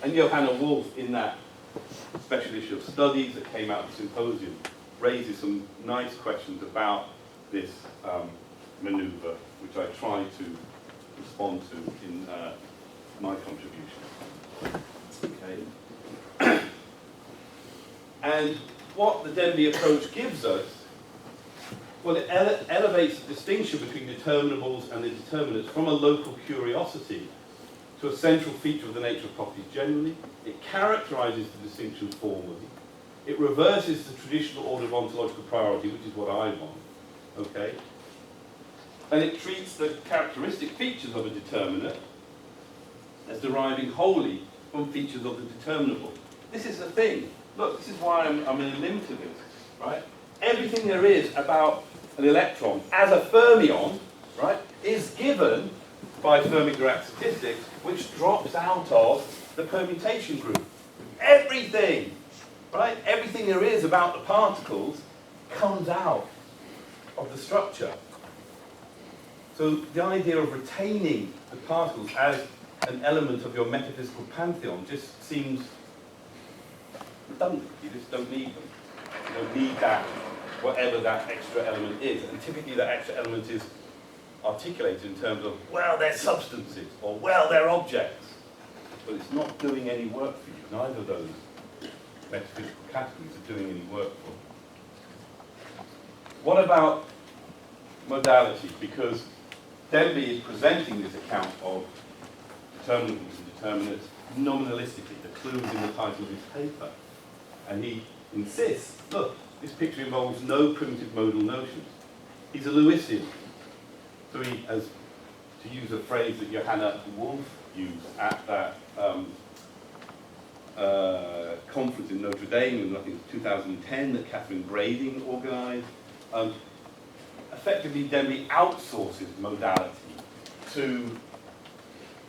And Johanna Wolff, in that special issue of Studies that came out of the symposium, raises some nice questions about this manoeuvre, which I try to respond to in my contribution. Okay. And what the Denby approach gives us, well, it elevates the distinction between determinables and the determinants from a local curiosity to a central feature of the nature of properties generally. It characterizes the distinction formally. It reverses the traditional order of ontological priority, which is what I want. Okay? And it treats the characteristic features of a determinate as deriving wholly from features of the determinable. This is the thing. Look, this is why I'm in a limit to this, right? Everything there is about an electron as a fermion, right, is given by Fermi-Dirac statistics, which drops out of the permutation group. Everything, right? Everything there is about the particles comes out of the structure. So the idea of retaining the particles as an element of your metaphysical pantheon just seems redundant. You just don't need them. You don't need that, whatever that extra element is. And typically that extra element is articulated in terms of, well, they're substances, or well, they're objects. But it's not doing any work for you. Neither of those metaphysical categories are doing any work for you. What about modality? Because Denby is presenting this account of determinables and determinants nominalistically, the clues in the title of his paper. And he insists, look, this picture involves no primitive modal notions. He's a Lewisian. So he, as to use a phrase that Johanna Wolff used at that conference in Notre Dame, in I think it was 2010, that Catherine Brading organised, effectively Denby outsources modality to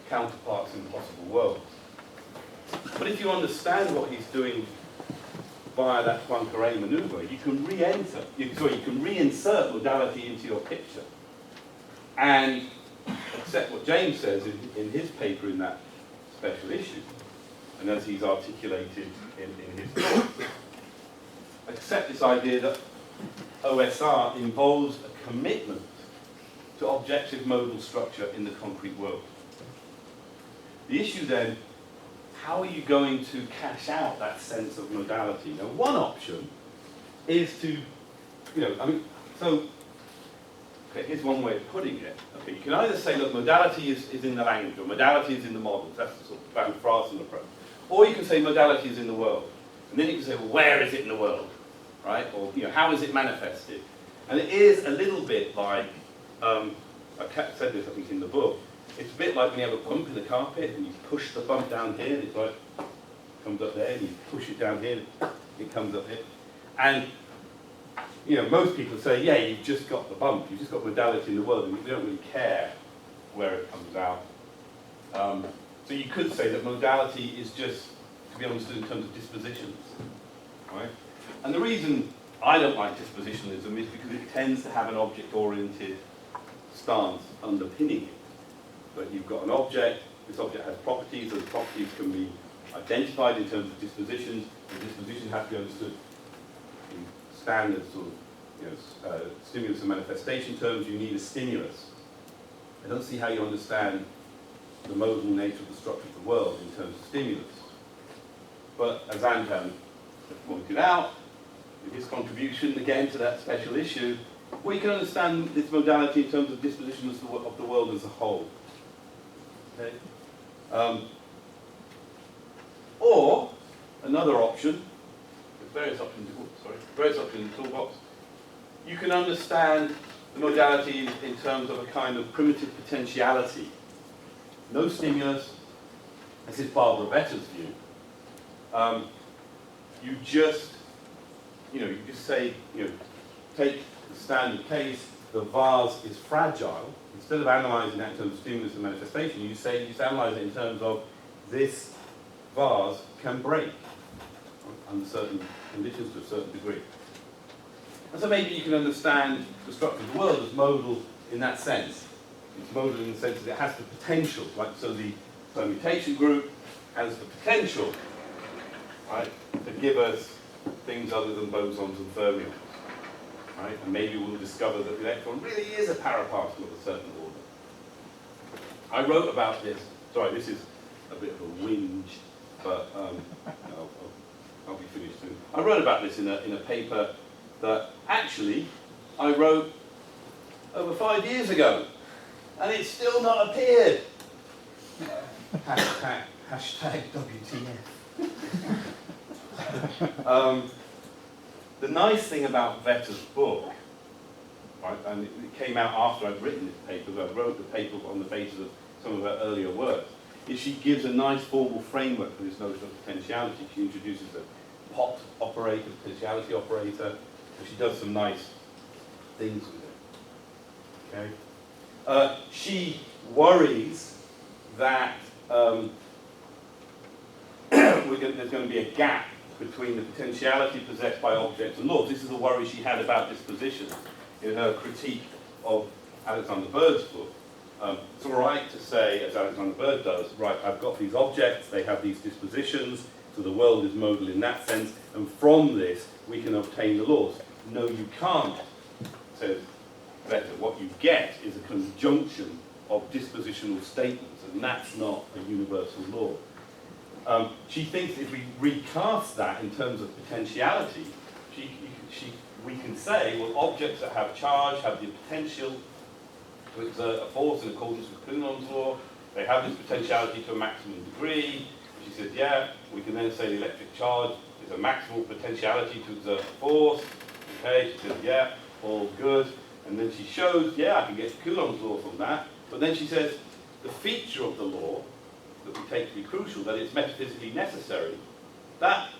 counterparts in possible worlds. But if you understand what he's doing via that Poincaré manoeuvre, you can reinsert modality into your picture and accept what James says in his paper in that special issue, and as he's articulated in his book. Accept this idea that OSR involves a commitment to objective modal structure in the concrete world. The issue then, how are you going to cash out that sense of modality? Now, one option is to, okay, here's one way of putting it. Okay, you can either say, look, modality is in the language, or modality is in the models. That's the sort of Van Fraassen approach. Or you can say modality is in the world. And then you can say, well, where is it in the world? Right? Or, how is it manifested? And it is a little bit like, I said this, I think, in the book. It's a bit like when you have a bump in the carpet and you push the bump down here, and it's like, comes up there, and you push it down here, it comes up here. And, most people say, yeah, you've just got the bump, you've just got modality in the world, and we don't really care where it comes out. So you could say that modality is just to be understood in terms of dispositions, right? And the reason I don't like dispositionalism is because it tends to have an object-oriented stance underpinning it. But you've got an object, this object has properties, those properties can be identified in terms of dispositions, and disposition has to be understood in standard sort of stimulus and manifestation terms. You need a stimulus. I don't see how you understand the modal nature of the structure of the world in terms of stimulus. But as Anton pointed out, with his contribution again to that special issue, we can understand this modality in terms of disposition of the world as a whole. Okay? Or another option, there's various options in the toolbox. You can understand the modality in terms of a kind of primitive potentiality. No stimulus. This is Barbara Vetter's view. You just say, take the standard case, the vase is fragile. Instead of analysing that in terms of stimulus and manifestation, you analyse it in terms of this vase can break under certain conditions to a certain degree. And so maybe you can understand the structure of the world as modal in that sense. It's modal in the sense that it has the potential, so the permutation group has the potential, right, to give us things other than bosons and fermions. Right? And maybe we'll discover that the electron really is a paraparticle of a certain order. I wrote about this, sorry, this is a bit of a whinge, but I'll be finished soon. I wrote about this in a paper that actually I wrote over 5 years ago, and it's still not appeared. Hashtag WTF. The nice thing about Vetter's book, right, and it came out after I'd written this paper, but I wrote the paper on the basis of some of her earlier work, is she gives a nice formal framework for this notion of potentiality. She introduces a pot operator, potentiality operator, and she does some nice things with it. Okay? She worries that there's going to be a gap between the potentiality possessed by objects and laws. This is a worry she had about disposition in her critique of Alexander Bird's book. It's all right to say, as Alexander Bird does, right, I've got these objects, they have these dispositions, so the world is modal in that sense, and from this we can obtain the laws. No, you can't, says Vetter. What you get is a conjunction of dispositional statements, and that's not a universal law. She thinks if we recast that in terms of potentiality, we can say, well, objects that have charge have the potential to exert a force in accordance with Coulomb's law. They have this potentiality to a maximum degree. She says, yeah, we can then say the electric charge is a maximal potentiality to exert a force. Okay, she says, yeah, all good. And then she shows, yeah, I can get Coulomb's law from that. But then she says, the feature of the law that we take to be crucial, that it's metaphysically necessary, that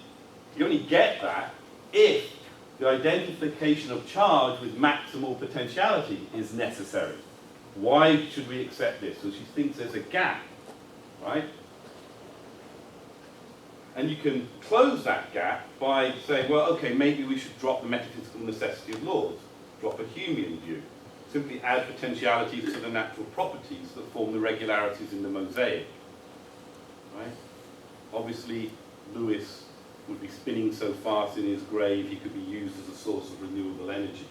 you only get that if the identification of charge with maximal potentiality is necessary. Why should we accept this? So she thinks there's a gap, right? And you can close that gap by saying, well, okay, maybe we should drop the metaphysical necessity of laws, drop a Humean view. simply add potentialities to the natural properties that form the regularities in the mosaic. Right? Obviously, Lewis would be spinning so fast in his grave he could be used as a source of renewable energy.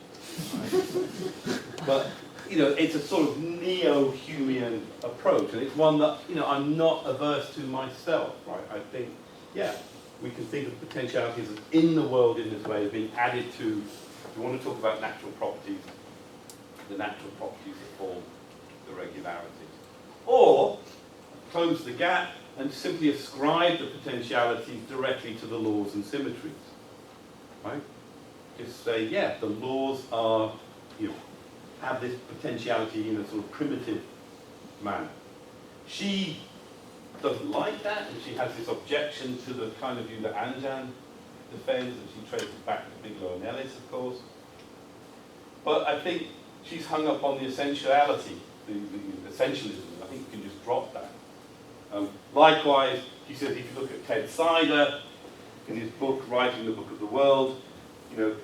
Right? But it's a sort of neo-Humean approach, and it's one that I'm not averse to myself. Right? I think, yeah, we can think of potentialities as in the world in this way, as being added to. If we want to talk about natural properties, the natural properties that form the regularities, or close the gap and simply ascribe the potentialities directly to the laws and symmetries. Right? Just say, yeah, the laws are, have this potentiality in a sort of primitive manner. She doesn't like that, and she has this objection to the kind of view that Anjan defends, and she traces back to Bigelow and Ellis, of course. But I think she's hung up on the essentiality, the essentialism. I think you can just drop that. Likewise, she says if you look at Ted Sider, in his book, Writing the Book of the World,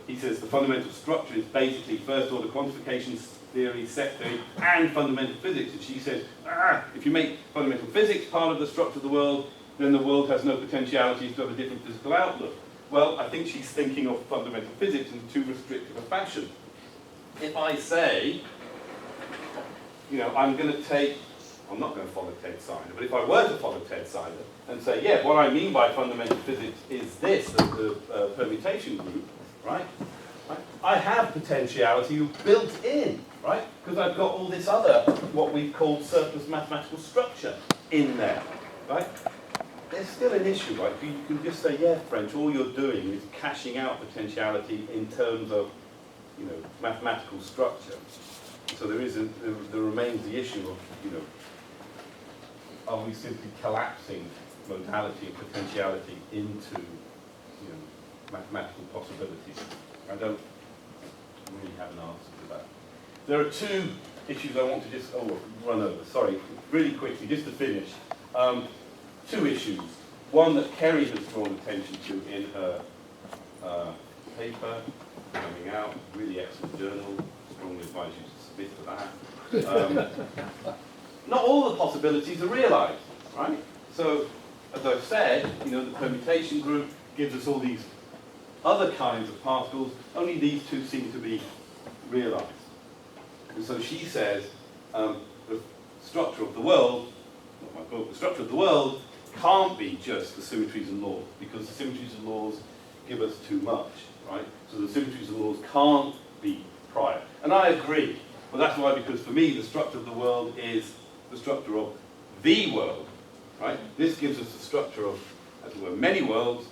he says the fundamental structure is basically first-order quantification theory, set theory, and fundamental physics. And she says, if you make fundamental physics part of the structure of the world, then the world has no potentialities to have a different physical outlook. Well, I think she's thinking of fundamental physics in too restrictive a fashion. If I say, I'm going to take, I'm not going to follow Ted Sider, but if I were to follow Ted Sider and say, yeah, what I mean by fundamental physics is this, the permutation group, right? I have potentiality built in, right? Because I've got all this other, what we've called surplus mathematical structure in there, right? There's still an issue, right? You can just say, yeah, French, all you're doing is cashing out potentiality in terms of, mathematical structure. So there remains the issue of, are we simply collapsing modality and potentiality into, mathematical possibilities? I don't really have an answer to that. There are two issues I want to just run over. Sorry, really quickly, just to finish. Two issues. One that Kerry has drawn attention to in her paper coming out, really excellent journal. Strongly advise you to submit for that. Not all the possibilities are realised, right? So, as I've said, the permutation group gives us all these other kinds of particles. Only these two seem to be realised. And so she says the structure of the world, not my book, the structure of the world can't be just the symmetries and laws, because the symmetries and laws give us too much, right? So the symmetries and laws can't be prior. And I agree. Well, that's why, because for me, the structure of the world is the structure of the world, right? This gives us the structure of, as it were, many worlds,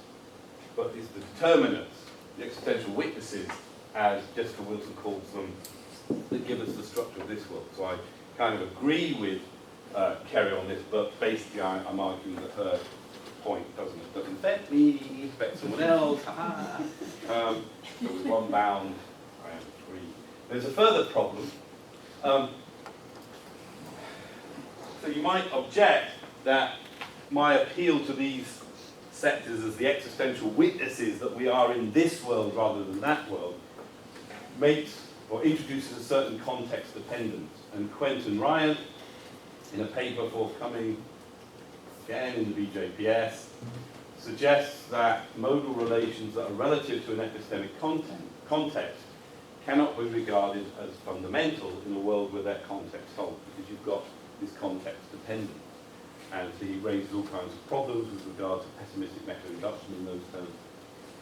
but it's the determinants, the existential witnesses, as Jessica Wilson calls them, that give us the structure of this world. So I kind of agree with Kerry on this, but basically I'm arguing that her point doesn't affect me, it affects someone else. But with one bound, I agree. There's a further problem. So you might object that my appeal to these sectors as the existential witnesses that we are in this world rather than that world makes or introduces a certain context dependence. And Quentin Ryan, in a paper forthcoming again in the BJPS, suggests that modal relations that are relative to an epistemic context cannot be regarded as fundamental in a world where that context holds, because you've got this context dependence. And so he raises all kinds of problems with regard to pessimistic meta-induction in those terms.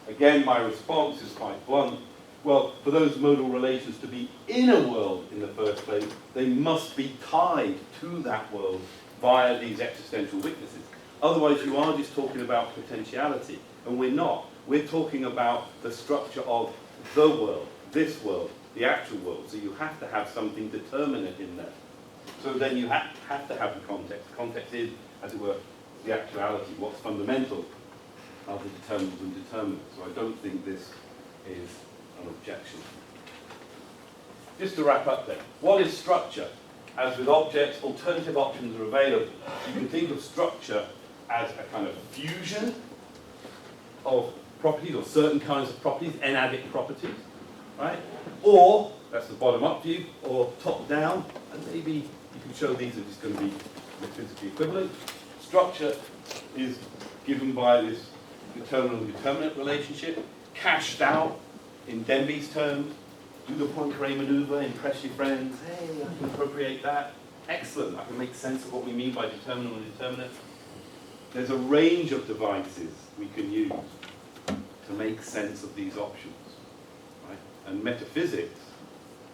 Again, my response is quite blunt. Well, for those modal relations to be in a world in the first place, they must be tied to that world via these existential witnesses. Otherwise, you are just talking about potentiality, and we're not. We're talking about the structure of the world, this world, the actual world. So you have to have something determinate in there. So then you have to have the context. Context is, as it were, the actuality. What's fundamental are the determinants and determinants. So I don't think this is an objection. Just to wrap up then, what is structure? As with objects, alternative options are available. You can think of structure as a kind of fusion of properties, or certain kinds of properties, n-adic properties, right? Or That's the bottom-up view, or top-down, and maybe you can show these are just going to be metaphysically equivalent. Structure is given by this determinant-determinant relationship, cashed out in Denby's terms. Do the Poincaré maneuver, impress your friends. Hey, I can appropriate that. Excellent, I can make sense of what we mean by determinant and determinant. There's a range of devices we can use to make sense of these options. Right? And metaphysics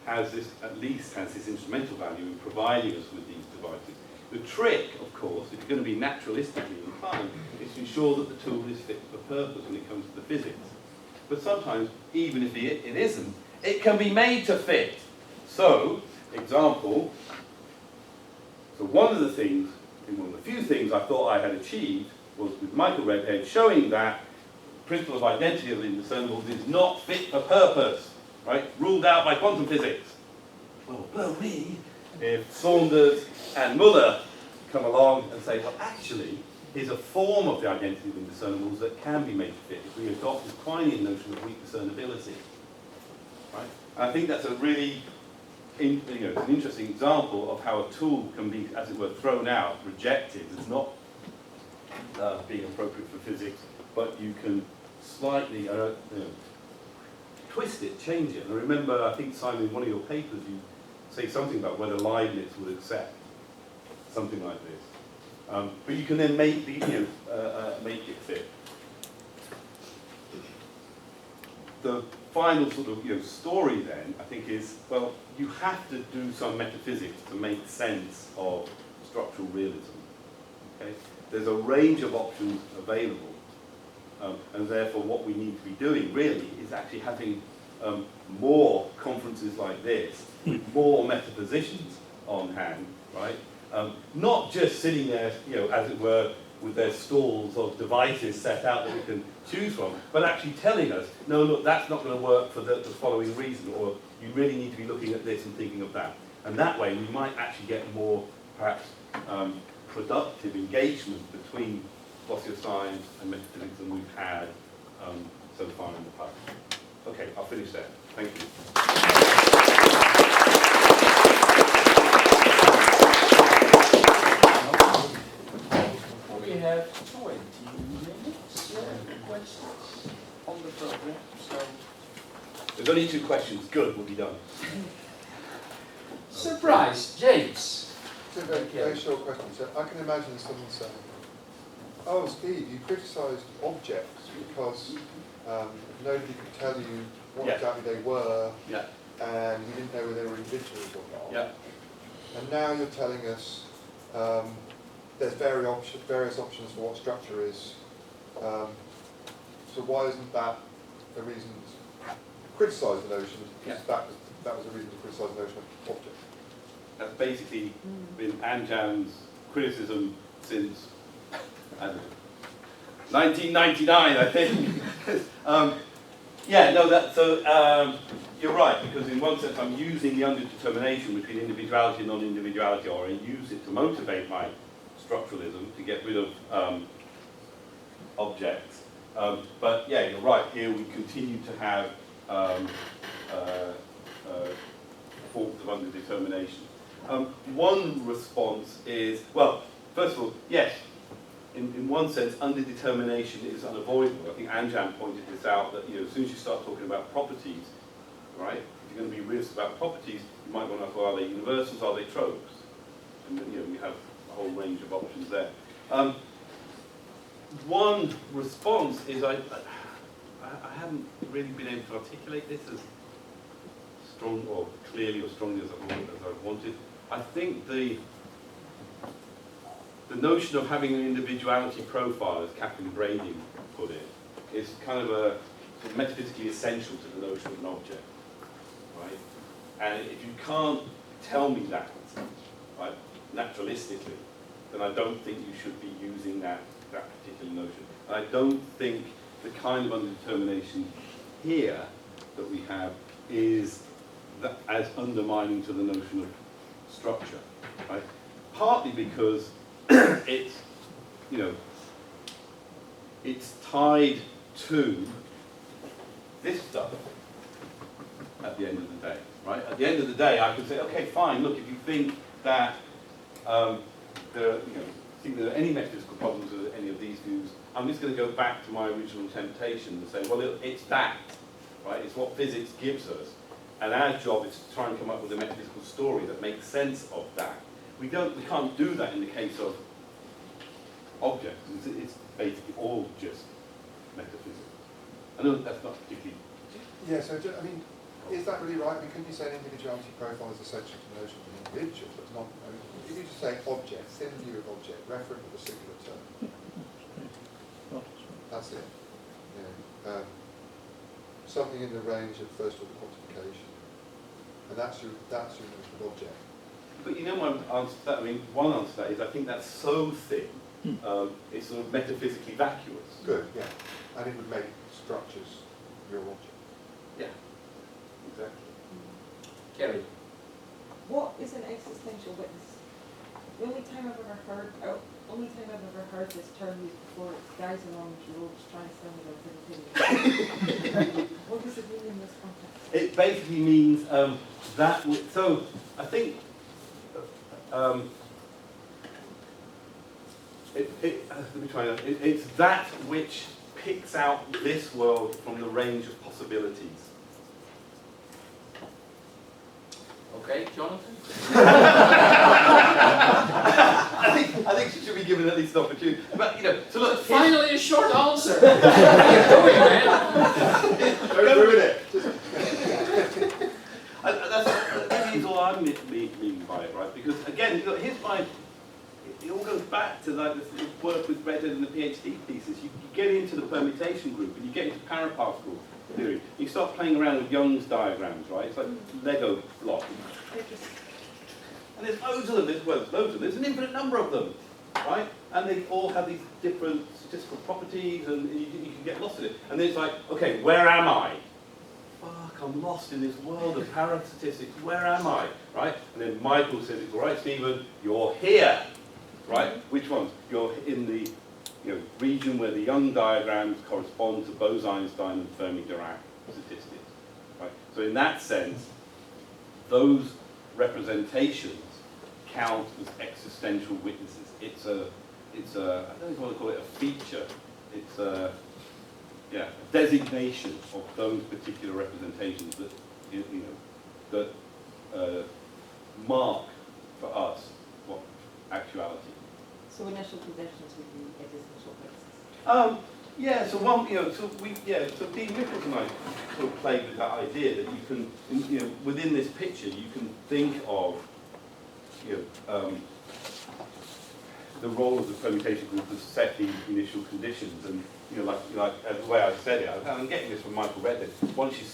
has this, at least has this instrumental value in providing us with these devices. The trick, of course, if you're going to be naturalistically inclined, is to ensure that the tool is fit for purpose when it comes to the physics. But sometimes, even if it isn't, it can be made to fit. So, example, so one of the things, one of the few things I thought I had achieved was with Michael Redhead showing that the principle of identity of indiscernibles is not fit for purpose, right? Ruled out by quantum physics. Well, blow me if Saunders and Muller come along and say, well, actually, here's a form of the identity of indiscernibles that can be made to fit if we adopt this Quinian notion of weak discernibility. Right? And I think that's a really it's an interesting example of how a tool can be, as it were, thrown out, rejected. It's not being appropriate for physics, but you can slightly twist it, change it. And I remember, I think, Simon, in one of your papers, you say something about whether Leibniz would accept something like this. But you can then make make it fit. The final sort of story then, I think, is, well, you have to do some metaphysics to make sense of structural realism. Okay? There's a range of options available, and therefore what we need to be doing really is actually having more conferences like this with more metaphysicians on hand, right? Not just sitting there, as it were, with their stalls of devices set out that we can choose from, but actually telling us, no, look, that's not going to work for the following reason, or you really need to be looking at this and thinking of that. And that way, we might actually get more, perhaps, productive engagement between philosophy of science and metaphysics than we've had so far in the past. Okay, I'll finish there. Thank you. We have 20 minutes questions on the program, so There's only 2 questions. Good, we'll be done. surprise, James. It's a very short question. So I can imagine someone saying, oh, Steve, you criticised objects because nobody could tell you what exactly they were, and you didn't know whether they were individuals or not. And now you're telling us there's various options for what structure is. So why isn't that a reason to criticise the notion? Because that was a reason to criticise the notion of object. That's basically been Anjan's criticism since, I don't know, 1999, I think. You're right, because in one sense I'm using the underdetermination between individuality and non-individuality, or I use it to motivate my structuralism, to get rid of objects. But yeah, you're right, here we continue to have forms of underdetermination. One response is, well, first of all, yes, in one sense, underdetermination is unavoidable. I think Anjan pointed this out, that as soon as you start talking about properties, right, if you're going to be realist about properties, you might want to ask, well, are they universals, are they tropes? And we have a whole range of options there. One response is I haven't really been able to articulate this as strong or clearly or strongly as I wanted. I think the notion of having an individuality profile, as Captain Brady put it, is kind of a sort of metaphysically essential to the notion of an object, right? And if you can't tell me that, right, naturalistically, then I don't think you should be using that particular notion. And I don't think the kind of underdetermination here that we have is as undermining to the notion of structure, right? Partly because it's tied to this stuff, at the end of the day, right? At the end of the day, I could say, okay, fine, look, if you think that think there are any metaphysical problems with any of these views, I'm just going to go back to my original temptation and say, well, it's that, right? It's what physics gives us. And our job is to try and come up with a metaphysical story that makes sense of that. We can't do that in the case of objects. It's basically all just metaphysics. I know that's not particularly... Yeah, so, I mean, is that really right? I mean, couldn't you say an individuality profile is essential to the notion of an individual? But not, I mean, if you just say object, thin view of object, referent to the singular term. That's it. Yeah. Something in the range of first order quantification. And that's your notion of object. But you know my answer to that, I mean, one answer to that is I think that's so thin, it's sort of metaphysically vacuous. Good, yeah. And it would make structures your object. Yeah, exactly. Kerry. What is an existential witness? The only time I've ever heard this term used before, it's guys along the road trying to sell me their thing. What does it mean in this context? It basically means so I think let me try that. It's that which picks out this world from the range of possibilities. Okay, Jonathan? I think she should be given at least an opportunity. But so look. Finally, a short answer. What are you doing, man? Don't ruin it. That is all I mean by it, right? Because again, here's my. It all goes back to like the work with Reddit and the PhD thesis. You get into the permutation group and you get into paraparticle theory. You start playing around with Young's diagrams, right? It's like Lego blocks. And there's loads of them. There's loads of them. There's an infinite number of them, right? And they all have these different statistical properties, and you can get lost in it. And then it's like, okay, where am I? Fuck, I'm lost in this world of parastatistics. Where am I? Right? And then Michael says, "It's all right, Stephen. You're here." Right? Which ones? You're in the region where the Young diagrams correspond to Bose-Einstein and Fermi-Dirac statistics. Right? So in that sense, those representations count as existential witnesses. It's a I don't even want to call it a feature. It's a designation of those particular representations that mark for us what actuality. So initial conditions would be existential witnesses. Yeah, so so Dean Nichols and I sort of played with that idea that you can, within this picture, you can think of, the role of the permutation group as setting initial conditions, and like the way I said it, I'm getting this from Michael Reddit. Once you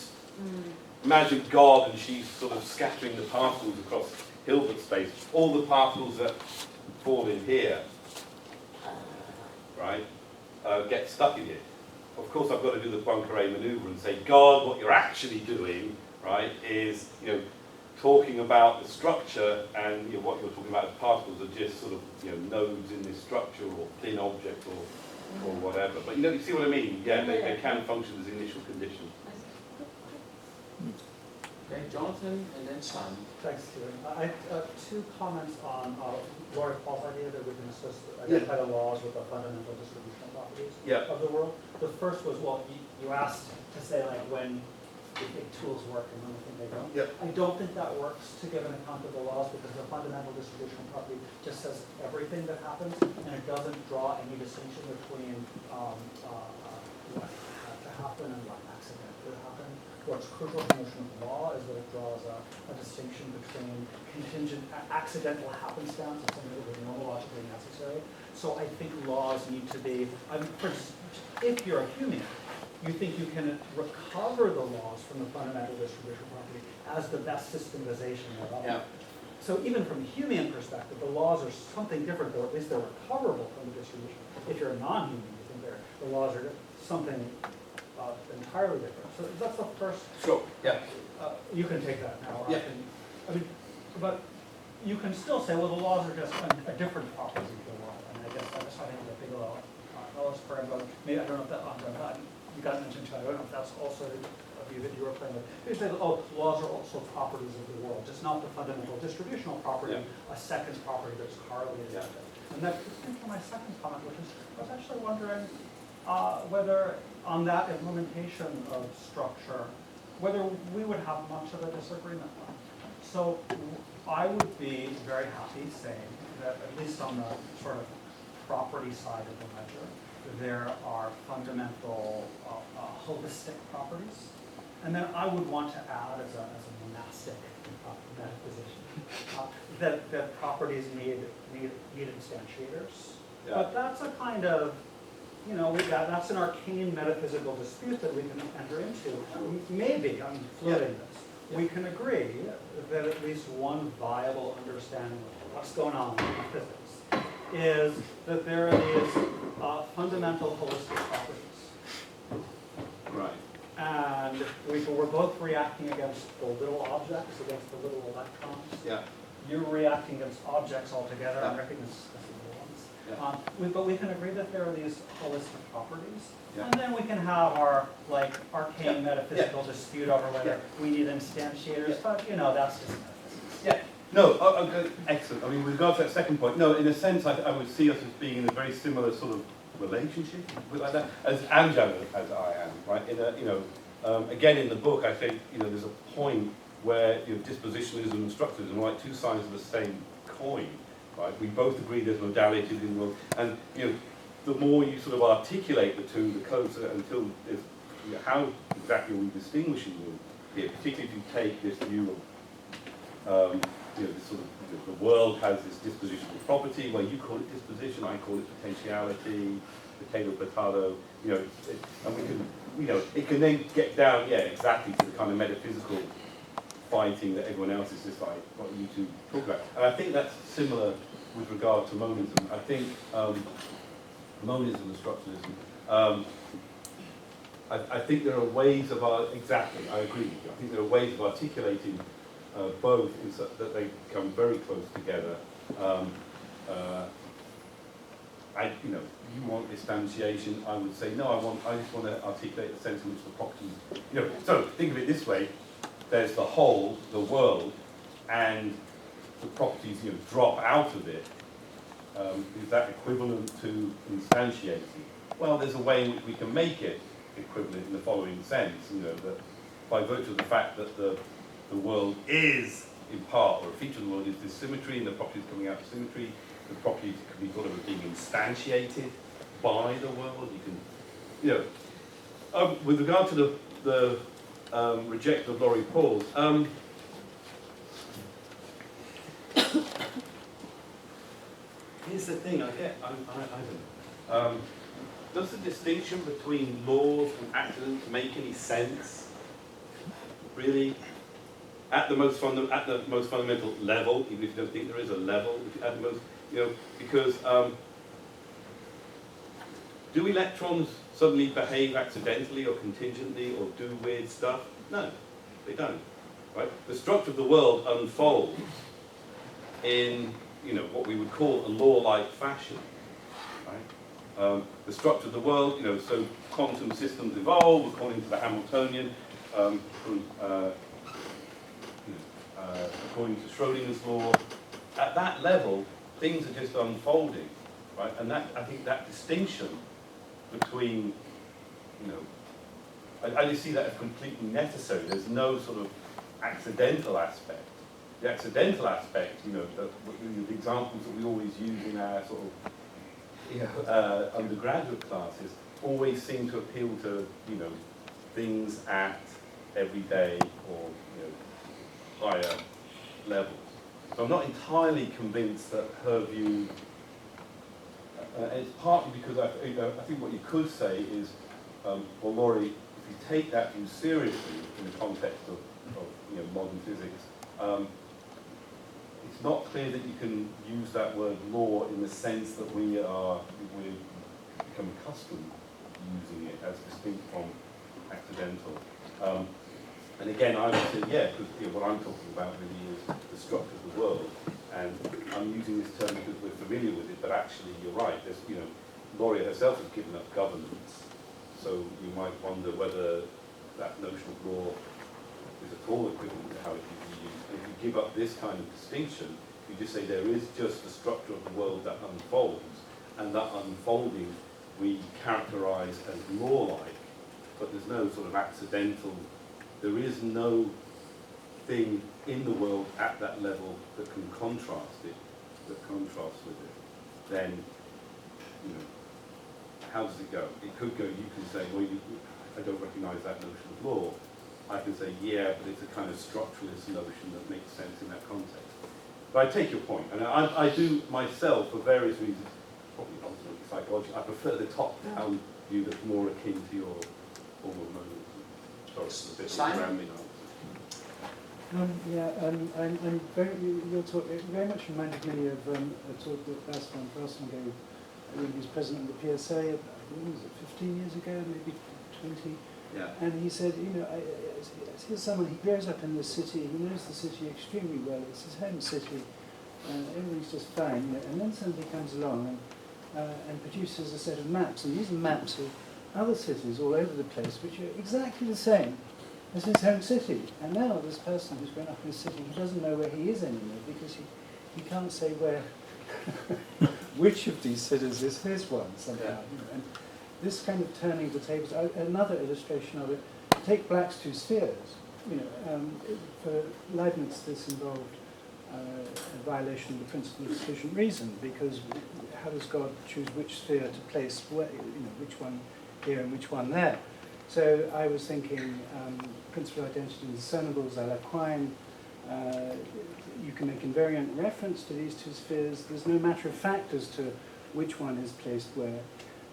imagine God and she's sort of scattering the particles across Hilbert space, all the particles that fall in here, right, get stuck in it. Of course, I've got to do the Poincaré maneuver and say, God, what you're actually doing, right, is talking about the structure, and what you're talking about as particles are just sort of nodes in this structure or thin object or whatever. But you see what I mean? Yeah, they can function as initial conditions. Okay, Jonathan, and then Simon. Thanks, Stephen. I have two comments on Laura Paul's idea that we can identify the laws with the fundamental distributional properties of the world. The first was, you asked to say like when we think tools work and when we think they don't. Yep. I don't think that works to give an account of the laws, because the fundamental distributional property just says everything that happens, and it doesn't draw any distinction between what had to happen and what accidentally happened. What's crucial to the notion of law is that it draws a distinction between contingent, accidental happenstance and something that was normologically necessary. So I think laws need to be, for instance, if you're a human, you think you can recover the laws from the fundamental distribution property as the best systemization of it. So even from a human perspective, the laws are something different, or at least they're recoverable from the distribution. If you're a non-human, you think the laws are something entirely different. So that's the first. Sure. Yeah. You can take that now. Yeah. But you can still say, well, the laws are just a different property of the world, and I guess that's why I think the Bigelow Ellis program. Maybe I don't know if that you got mentioned too. I don't know if that's also a you were playing with. You say, oh, laws are also properties of the world, just not the fundamental distributional property, a second property that's correlated with it. And that gets me to my second comment, which is, I was actually wondering whether on that implementation of structure, whether we would have much of a disagreement on. So I would be very happy saying that at least on the sort of property side of the ledger, there are fundamental holistic properties. And then I would want to add as a monastic metaphysician that properties need instantiators. Yeah. But that's a kind of, you know, that's an arcane metaphysical dispute that we can enter into. Maybe, I'm floating this. We can agree that at least one viable understanding of what's going on in physics is that there are these fundamental holistic properties. Right. And we're both reacting against the little objects, against the little electrons. Yeah. You're reacting against objects altogether. Yeah. I'm reacting against the little ones. But we can agree that there are these holistic properties. Yeah. And then we can have our arcane metaphysical dispute over whether we need instantiators. But that's just metaphysics. Yeah. No, excellent. I mean, with regard to that second point, no, in a sense, I would see us as being in a very similar sort of relationship, like that, as Anjan as I am, right? Again, in the book, I think, there's a point where dispositionalism and structuralism are like two sides of the same coin, right? We both agree there's modalities in the world, and the more you sort of articulate the two, the closer until there's, how exactly are we distinguishing them here, particularly if you take this view of this sort of, the world has this dispositional property, where you call it disposition, I call it potentiality, potato, and we can, it can then get down, exactly to the kind of metaphysical fighting that everyone else is just like, what you two talk about. And I think that's similar with regard to monism. I think monism and structuralism, I think there are ways of, exactly, I agree with you, I think there are ways of articulating both that they come very close together. You want instantiation, I would say, no, I just want to articulate the sense in which the properties, so think of it this way, there's the whole, the world, and the properties, drop out of it. Is that equivalent to instantiating? Well, there's a way in which we can make it equivalent in the following sense, that by virtue of the fact that the world is, in part, or a feature of the world is this symmetry, and the properties coming out of symmetry, the properties can be thought of as being instantiated by the world. You can, with regard to the rejection of Laurie Pauls, here's the thing, I don't know. Does the distinction between laws and accidents make any sense? Really? At the most fundamental level, even if you don't think there is a level, at the most, because do electrons suddenly behave accidentally or contingently or do weird stuff? No, they don't. Right? The structure of the world unfolds in what we would call a law-like fashion. Right? The structure of the world, so quantum systems evolve according to the Hamiltonian. According to Schrodinger's law, at that level, things are just unfolding, right? And that, I think that distinction between, I just see that as completely necessary. There's no sort of accidental aspect. The accidental aspect, the examples that we always use in our sort of undergraduate classes always seem to appeal to, things at everyday or, higher levels. So I'm not entirely convinced that her view, it's partly because I think what you could say is, well, Laurie, if you take that view seriously in the context of modern physics, it's not clear that you can use that word law in the sense that we become accustomed to using it as distinct from accidental. And again, I would say, because what I'm talking about really is the structure of the world, and I'm using this term because we're familiar with it, but actually you're right, there's, Laurie herself has given up governance, so you might wonder whether that notion of law is at all equivalent to how it can be used. And if you give up this kind of distinction, you just say there is just the structure of the world that unfolds, and that unfolding we characterize as law-like, but there's no sort of accidental, there is no thing in the world at that level that can contrast it, that contrasts with it. Then, you know, how does it go? It could go, you can say, well, I don't recognize that notion of law. I can say, yeah, but it's a kind of structuralist notion that makes sense in that context. But I take your point, and I do myself, for various reasons, probably not really psychological, I prefer the top-down view that's more akin to your form of modernism. Sorry, it's a bit Simon? rambling answer. I'm very, your talk, it very much reminded me of a talk that Bas van Velsen gave when he was president of the PSA, I think was it 15 years ago, maybe 20. Yeah. And he said, you know, here's someone, he grows up in the city, he knows the city extremely well, it's his home city, everything's just fine, you know, and then somebody comes along and produces a set of maps, and these are maps of other cities all over the place, which are exactly the same as his home city. And now this person who's grown up in the city, he doesn't know where he is anymore, because he can't say where, which of these cities is his one somehow. Yeah. You know, and this kind of turning the tables, another illustration of it, take Black's two spheres. You know, for Leibniz this involved a violation of the principle of sufficient reason, because how does God choose which sphere to place, where, you know, which one here and which one there? So I was thinking principal identity discernibles a la Quine. You can make invariant reference to these two spheres. There's no matter of fact as to which one is placed where,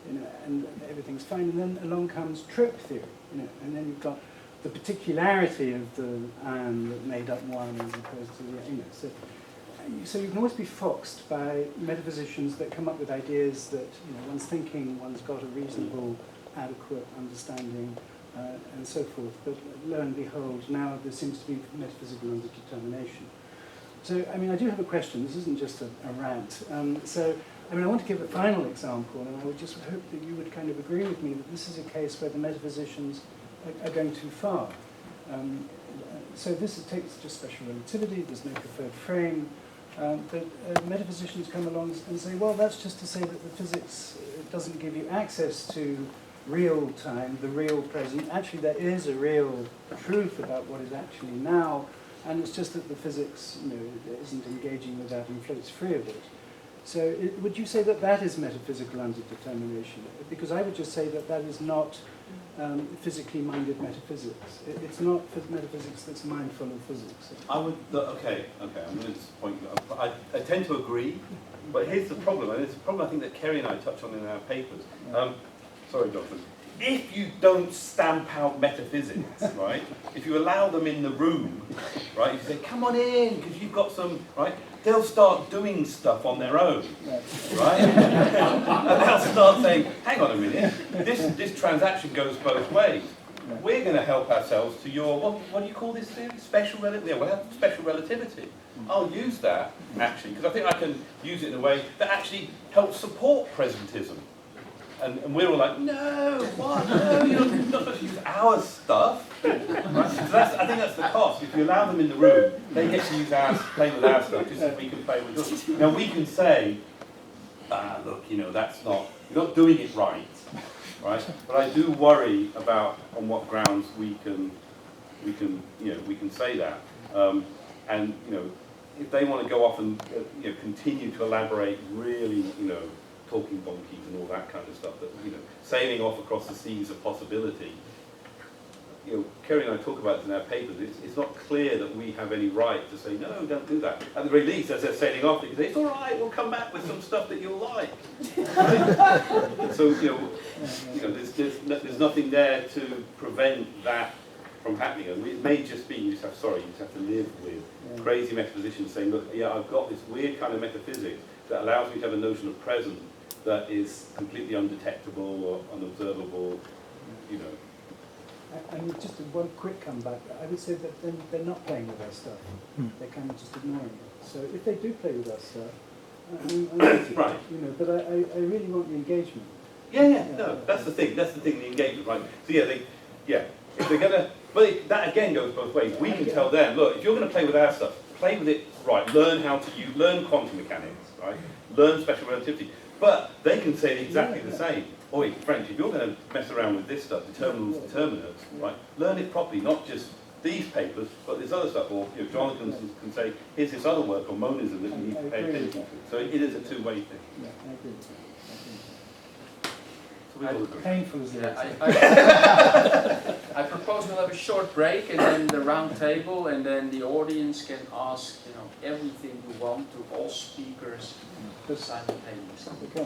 you know, and everything's fine. And then along comes trope theory, you know, and then you've got the particularity of the iron that made up one as opposed to the, you know. So you can always be foxed by metaphysicians that come up with ideas that, you know, one's thinking, one's got a reasonable, adequate understanding, and so forth. But lo and behold, now there seems to be metaphysical underdetermination. So, I mean, I do have a question. This isn't just a rant. So, I mean, I want to give a final example, and I would just hope that you would kind of agree with me that this is a case where the metaphysicians are going too far. So this takes just special relativity, there's no preferred frame, but metaphysicians come along and say, well, that's just to say that the physics doesn't give you access to real time, the real present. Actually, there is a real truth about what is actually now, and it's just that the physics, you know, isn't engaging with that and floats free of it. So would you say that that is metaphysical underdetermination? Because I would just say that that is not physically minded metaphysics. It's not metaphysics that's mindful of physics. I would, okay, I'm going to disappoint you. I tend to agree, but here's the problem, and it's a problem I think that Kerry and I touch on in our papers. Sorry, Jonathan. If you don't stamp out metaphysics, right, if you allow them in the room, right, you say, come on in, because you've got some, right, they'll start doing stuff on their own, right? And they'll start saying, hang on a minute, this transaction goes both ways. We're going to help ourselves to your, what do you call this theory? Special relativity? Yeah, we'll have special relativity. I'll use that, actually, because I think I can use it in a way that actually helps support presentism. And we're all like, no, what? No, you're not supposed to use our stuff. Right? So I think that's the cost. If you allow them in the room, they get to use play with our stuff, just as we can play with yours. Now we can say, look, you know, that's not, you're not doing it right, right? But I do worry about on what grounds we can say that. And you know, if they want to go off and you know, continue to elaborate really, you know, talking donkeys and all that kind of stuff, that, you know, sailing off across the seas of possibility. You know, Kerry and I talk about it in our papers. It's not clear that we have any right to say, no, don't do that. At the very least, as they're sailing off, they say, it's all right, we'll come back with some stuff that you'll like. So, you know, there's nothing there to prevent that from happening. And it may just be, you just have to live with crazy metaphysicians saying, look, yeah, I've got this weird kind of metaphysics that allows me to have a notion of present that is completely undetectable or unobservable, you know. And just one quick comeback, I would say that then they're not playing with our stuff. They're kind of just ignoring it. So if they do play with our stuff, I'm right. You know, but I really want the engagement. Yeah, no, that's the thing, the engagement, right? So if they're going to, that again goes both ways. We can tell them, look, if you're going to play with our stuff, play with it right. Learn how to use, learn quantum mechanics, right? Learn special relativity. But they can say exactly the same. Oi, French, if you're going to mess around with this stuff, determinants, determinants, right? Learn it properly, not just these papers, but this other stuff. Or Jonathan can say, here's this other work on monism that you need to pay attention to. So it is a two-way thing. Yeah, I agree with that. So we all agree. Painful as it Yeah, is. I propose we'll have a short break and then the round table, and then the audience can ask, everything you want to all speakers simultaneously. Okay.